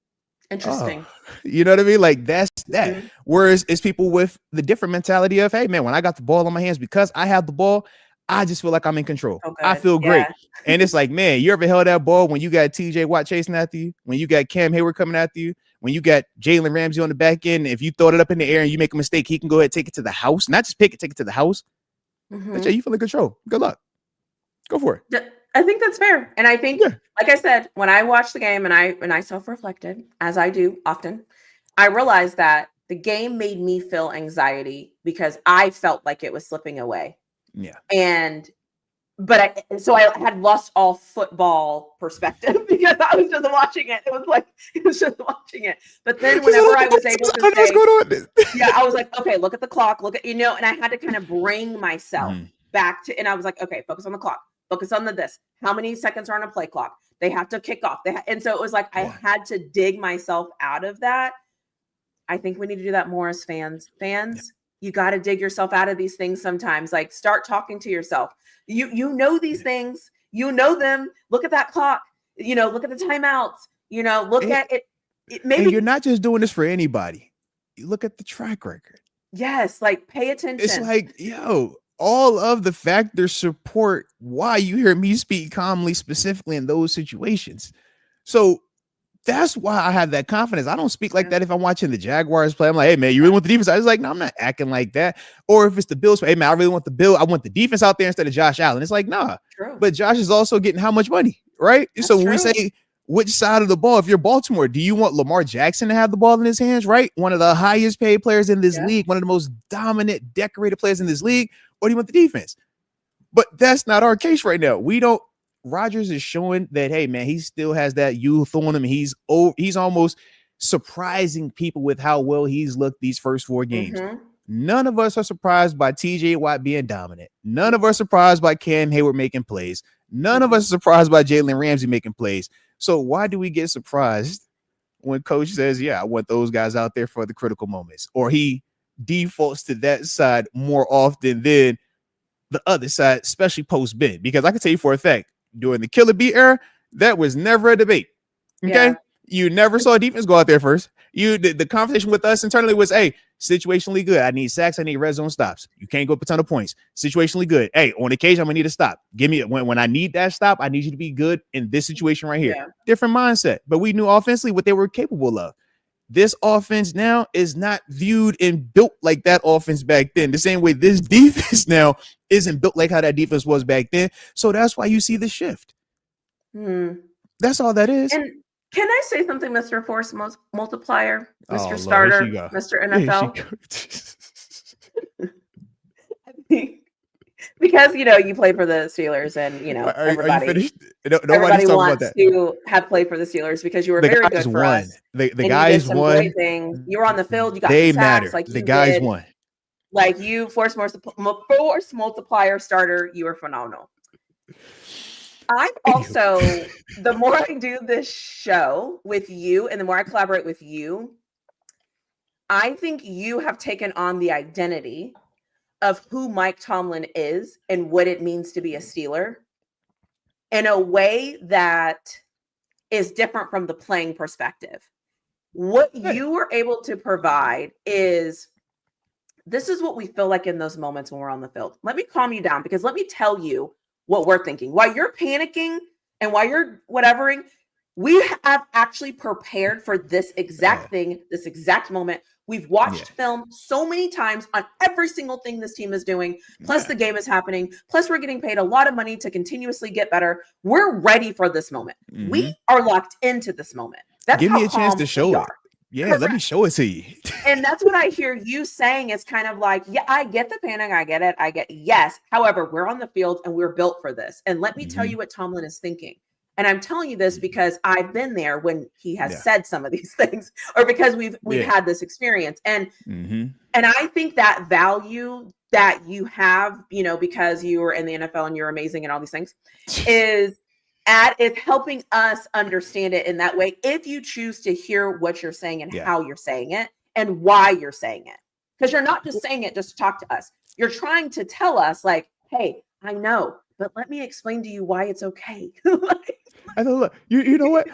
Interesting. You know what I mean? Like that's that. Whereas it's people with the different mentality of, hey man, when I got the ball in my hands, because I have the ball, I just feel like I'm in control. I feel great. And it's like, man, you ever held that ball when you got TJ Watt chasing after you, when you got Cam Hayward coming after you, when you got Jalen Ramsey on the back end? If you throw it up in the air and you make a mistake, he can go ahead and take it to the house. Not just pick it, take it to the house. But yeah, you feel in control. Good luck. Go for it. I think that's fair. And I think, like I said, when I watched the game and I self-reflected, as I do often, I realized that the game made me feel anxiety because I felt like it was slipping away. Yeah. But I had lost all football perspective because I was just watching it. It was just watching it. But then whenever I was able to say, I was like, okay, look at the clock, and I had to kind of bring myself back to, and I was like, okay, focus on the clock, focus on this. How many seconds are on a play clock? They have to kick off. And so it was like, I had to dig myself out of that. I think we need to do that more as fans. You got to dig yourself out of these things sometimes. Like, start talking to yourself. You know these things. You know them. Look at that clock. Look at the timeouts. Look at it. Maybe you're not just doing this for anybody. You look at the track record. Yes, like pay attention. It's like, yo, all of the factors support why you hear me speak calmly, specifically in those situations. So that's why I have that confidence. I don't speak like that if I'm watching the Jaguars play. I'm like, hey, man, you really want the defense? I was like, no, I'm not acting like that. Or if it's the Bills, hey, man, I really want the Bill. I want the defense out there instead of Josh Allen. It's like, nah. True. But Josh is also getting how much money, right? That's so when true. we say which side of the ball, if you're Baltimore, do you want Lamar Jackson to have the ball in his hands, right? One of the highest paid players in this league, one of the most dominant, decorated players in this league, or do you want the defense? But that's not our case right now. Rodgers is showing that, hey, man, he still has that youth on him. He's almost surprising people with how well he's looked these first 4 games. None of us are surprised by TJ Watt being dominant. None of us are surprised by Cam Hayward making plays. None of us are surprised by Jalen Ramsey making plays. So why do we get surprised when coach says, yeah, I want those guys out there for the critical moments, or he defaults to that side more often than the other side, especially post Ben? Because I can tell you for a fact, during the Killer Bee era, that was never a debate. Okay. You never saw defense go out there first. The conversation with us internally was, hey, situationally good. I need sacks. I need red zone stops. You can't go up a ton of points. Situationally good. Hey, on occasion, I'm gonna need a stop. Give me when I need that stop, I need you to be good in this situation right here. Different mindset. But we knew offensively what they were capable of. This offense now is not viewed and built like that offense back then. The same way this defense now isn't built like how that defense was back then. So that's why you see the shift. That's all that is. And can I say something, Mr. Force Multiplier, Mr. Starter, Mr. NFL? Because you play for the Steelers, and everybody wants to have played for the Steelers because you were very good for us. The guys won. You were on the field. You got they sacks, matter. like the guys won. Like you, Force Multiplier Starter. You were phenomenal. I've also, the more I do this show with you and the more I collaborate with you, I think you have taken on the identity of who Mike Tomlin is and what it means to be a Steeler in a way that is different from the playing perspective. What you were able to provide is, this is what we feel like in those moments when we're on the field. Let me calm you down, because let me tell you what we're thinking. While you're panicking and while you're whatevering, we have actually prepared for this exact thing, this exact moment. We've watched film so many times on every single thing this team is doing. Plus the game is happening. Plus we're getting paid a lot of money to continuously get better. We're ready for this moment. We are locked into this moment. That's Give me a chance to show it. Yeah, correct. Let me show it to you. And that's what I hear you saying. It's kind of like, yeah, I get the panic. I get it. Yes. However, we're on the field and we're built for this. And let me tell you what Tomlin is thinking. And I'm telling you this because I've been there when he has said some of these things, or because we've had this experience. And and I think that value that you have, because you were in the NFL and you're amazing and all these things, is helping us understand it in that way. If you choose to hear what you're saying and how you're saying it and why you're saying it, because you're not just saying it just to talk to us. You're trying to tell us like, hey, I know, but let me explain to you why it's okay. I know, look, you know what?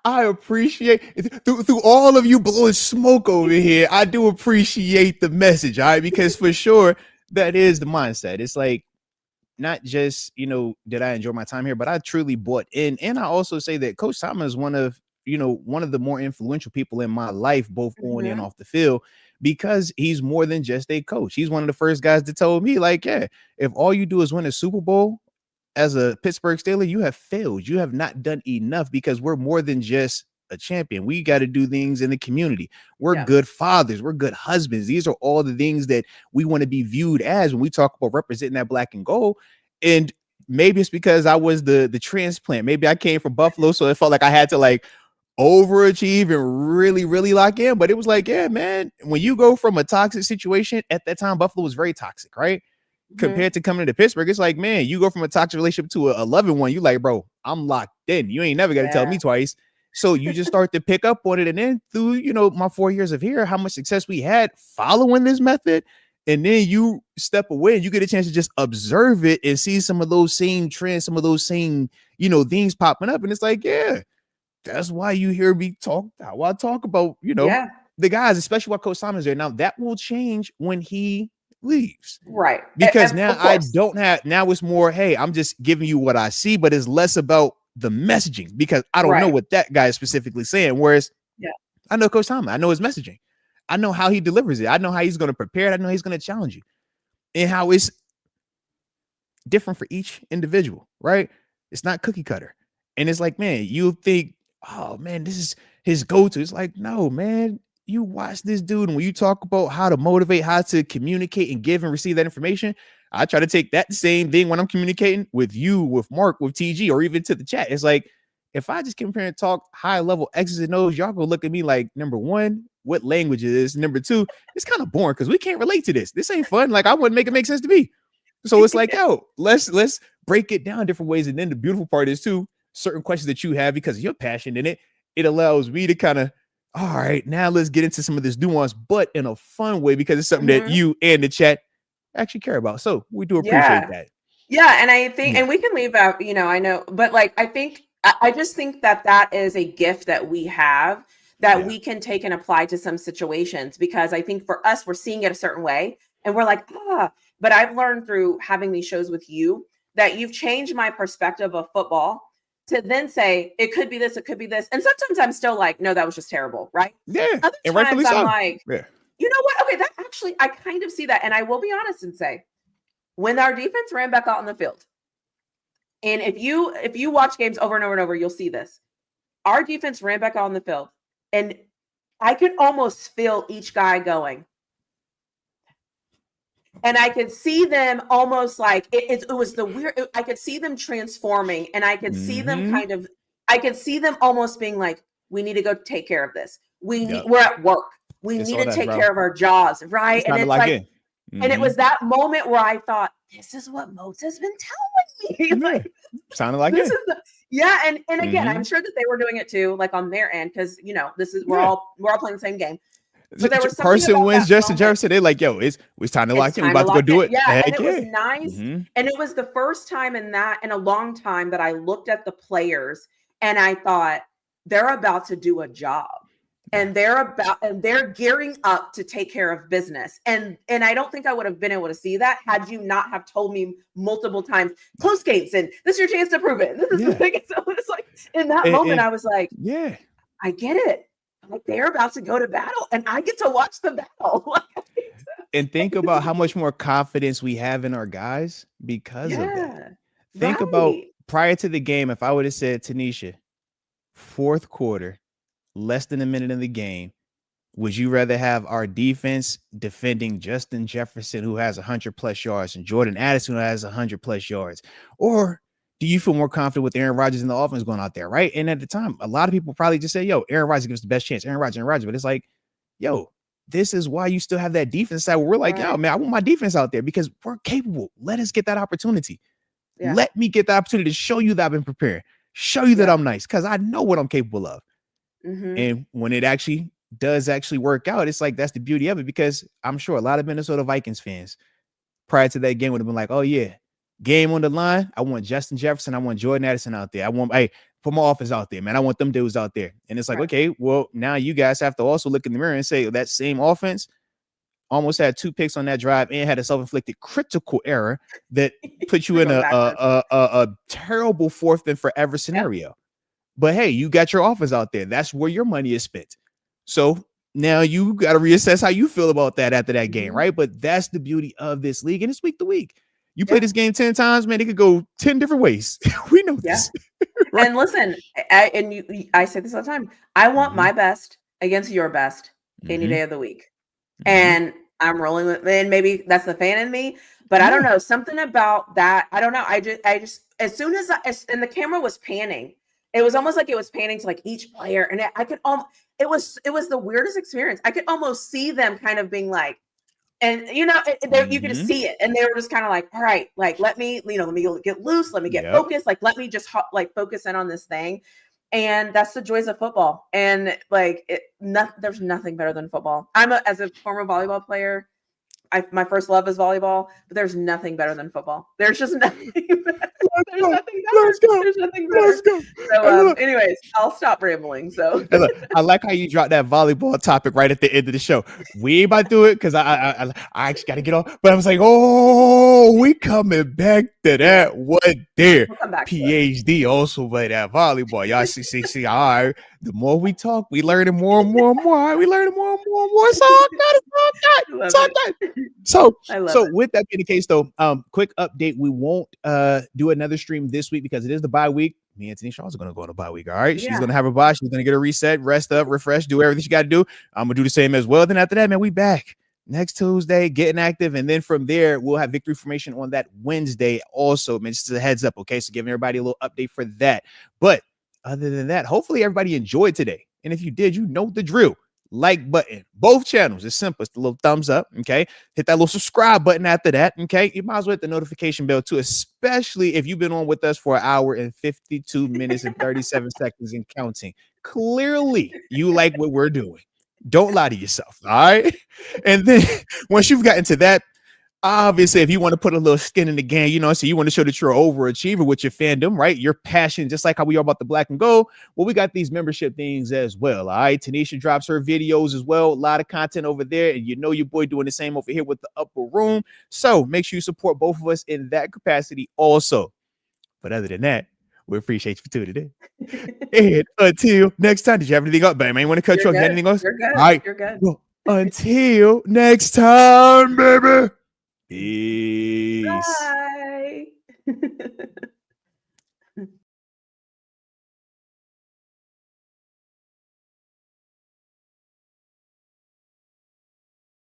I appreciate it. Through all of you blowing smoke over here. I do appreciate the message, all right? Because for sure, that is the mindset. It's like, not just, did I enjoy my time here, but I truly bought in. And I also say that Coach Tomlin is one of the more influential people in my life, both on and off the field, because he's more than just a coach. He's one of the first guys that told me, like, yeah, if all you do is win a Super Bowl as a Pittsburgh Steeler, you have failed. You have not done enough, because we're more than just a champion. We got to do things in the community. We're good fathers. We're good husbands. These are all the things that we want to be viewed as when we talk about representing that black and gold. And maybe it's because I was the transplant. Maybe I came from Buffalo, so it felt like I had to like overachieve and really, really lock in. But it was like, yeah, man, when you go from a toxic situation, at that time, Buffalo was very toxic, right? Compared to coming to Pittsburgh, it's like, man, you go from a toxic relationship to a loving one. You like, bro, I'm locked in. You ain't never got to tell me twice. So you just start to pick up on it. And then through, my 4 years of here, how much success we had following this method. And then you step away and you get a chance to just observe it and see some of those same trends, some of those same, things popping up. And it's like, yeah, that's why you hear me talk. How I talk about, the guys, especially while Coach Simon's there. Now that will change when he leaves, right? Because now I don't have. Now it's more, hey, I'm just giving you what I see, but it's less about the messaging, because I don't know what that guy is specifically saying. Whereas, I know Coach Tomlin. I know his messaging. I know how he delivers it. I know how he's going to prepare it. I know he's going to challenge you, and how it's different for each individual, right? It's not cookie cutter. And it's like, man, you think, oh man, this is his go-to. It's like, no, man, you watch this dude, and when you talk about how to motivate, how to communicate and give and receive that information, I try to take that same thing when I'm communicating with you, with Mark, with TG, or even to the chat. It's like, if I just come here and talk high level X's and O's, y'all go look at me like, number one, what language it is. Number two, it's kind of boring because we can't relate to this. This ain't fun. Like, I wouldn't make it make sense to me. So it's like, yo, let's break it down different ways. And then the beautiful part is too, certain questions that you have because of your passion in it, it allows me to kind of, all right, now let's get into some of this nuance, but in a fun way, because it's something that you and the chat actually care about. So we do appreciate that. Yeah. And I think, and we can leave out, I know, but like, I just think that is a gift that we have that we can take and apply to some situations, because I think for us, we're seeing it a certain way and we're like, but I've learned through having these shows with you that you've changed my perspective of football to then say, it could be this, it could be this. And sometimes I'm still like, no, that was just terrible. Right. Yeah. Other times I'm like, you know what? Okay. That actually, I kind of see that. And I will be honest and say, when our defense ran back out on the field, and if you watch games over and over and over, you'll see this. Our defense ran back out on the field, and I could almost feel each guy going. And I could see them almost like it was the weird. I could see them transforming, and I could see them I could see them almost being like, "We need to go take care of this. We're at work. We need to take care of our jobs, right?" And it's like, and it was that moment where I thought, "This is what Moats has been telling me." Like, sounded like it. And again, I'm sure that they were doing it too, like on their end, because this is we're all playing the same game. But there was Carson wins, Justin Jefferson. They're like, yo, it's time to lock in. We're about to go do it. Yeah, and it was nice. And it was the first time in a long time that I looked at the players and I thought, they're about to do a job. And they're gearing up to take care of business. And I don't think I would have been able to see that had you not have told me multiple times, close games, and this is your chance to prove it. This is the thing. So it's like in that moment, I was like, yeah, I get it. Like, they're about to go to battle and I get to watch the battle. And think about how much more confidence we have in our guys because of that. Think about prior to the game, if I would have said, Tanisha, fourth quarter, less than a minute in the game, would you rather have our defense defending Justin Jefferson, who has 100+ yards, and Jordan Addison, who has 100+ yards? Or do you feel more confident with Aaron Rodgers and the offense going out there, right? And at the time, a lot of people probably just say, yo, Aaron Rodgers gives the best chance. Aaron Rodgers. But it's like, yo, this is why you still have that defense side where we're like, yo, man, I want my defense out there because we're capable. Let us get that opportunity. Yeah. Let me get the opportunity to show you that I've been preparing, show you that I'm nice because I know what I'm capable of. And when it actually does work out, it's like that's the beauty of it, because I'm sure a lot of Minnesota Vikings fans prior to that game would have been like, oh yeah, game on the line. I want Justin Jefferson. I want Jordan Addison out there. I want, hey, put my offense out there, man. I want them dudes out there. And it's like, okay, well, now you guys have to also look in the mirror and say that same offense almost had 2 picks on that drive and had a self-inflicted critical error that put you in a terrible 4th and forever scenario. But hey, you got your offense out there. That's where your money is spent. So now you got to reassess how you feel about that after that game, right? But that's the beauty of this league, and it's week to week. You play this game 10 times, man, it could go 10 different ways. We know this. Right? And listen, I say this all the time. I want my best against your best any day of the week. And I'm rolling with, and maybe that's the fan in me, but I don't know, something about that. I don't know. I just, as soon as and the camera was panning, it was almost like it was panning to like each player. And I could, it was the weirdest experience. I could almost see them kind of being like, and you know, you could see it. And they were just kind of like, all right, like, let me get loose. Let me get focused. Like, let me just like focus in on this thing. And that's the joys of football. And like, there's nothing better than football. As a former volleyball player, my first love is volleyball, but there's nothing better than football. There's just nothing better. There's nothing better. So, anyways, I'll stop rambling. So I like how you dropped that volleyball topic right at the end of the show. We ain't about to do it because I actually got to get off. But I was like, oh, we coming back to that one there. We'll PhD also play that volleyball. Y'all see. All right. The more we talk, we learning more and more and more. All right, we learning more and more and more. It's all good. So with that being the case, though, quick update. We won't do another stream this week because it is the bye week. Me and Tanisha are going to go on a bye week. All right. She's going to have a bye. She's going to get a reset, rest up, refresh, do everything she got to do. I'm going to do the same as well. Then after that, man, we back next Tuesday, getting active. And then from there, we'll have victory formation on that Wednesday also. Man, just a heads up. Okay. So giving everybody a little update for that. But other than that, hopefully everybody enjoyed today. And if you did, you know the drill. Like button, both channels. It's simple. It's the little thumbs up. Okay. Hit that little subscribe button after that. Okay. You might as well hit the notification bell too, especially if you've been on with us for 1 hour and 52 minutes and 37 seconds and counting. Clearly, you like what we're doing. Don't lie to yourself. All right. And then once you've gotten to that, obviously, if you want to put a little skin in the game, you know, so you want to show that you're an overachiever with your fandom, right? Your passion, just like how we are about the black and gold. Well, we got these membership things as well. All right. Tanisha drops her videos as well. A lot of content over there. And you know, your boy doing the same over here with the upper room. So make sure you support both of us in that capacity also. But other than that, we appreciate you for tuning in. And until next time, did you have anything up, babe? Man, want to cut you off? Anything else? You're good. All right. You're good. Well, until next time, baby. Peace. Bye.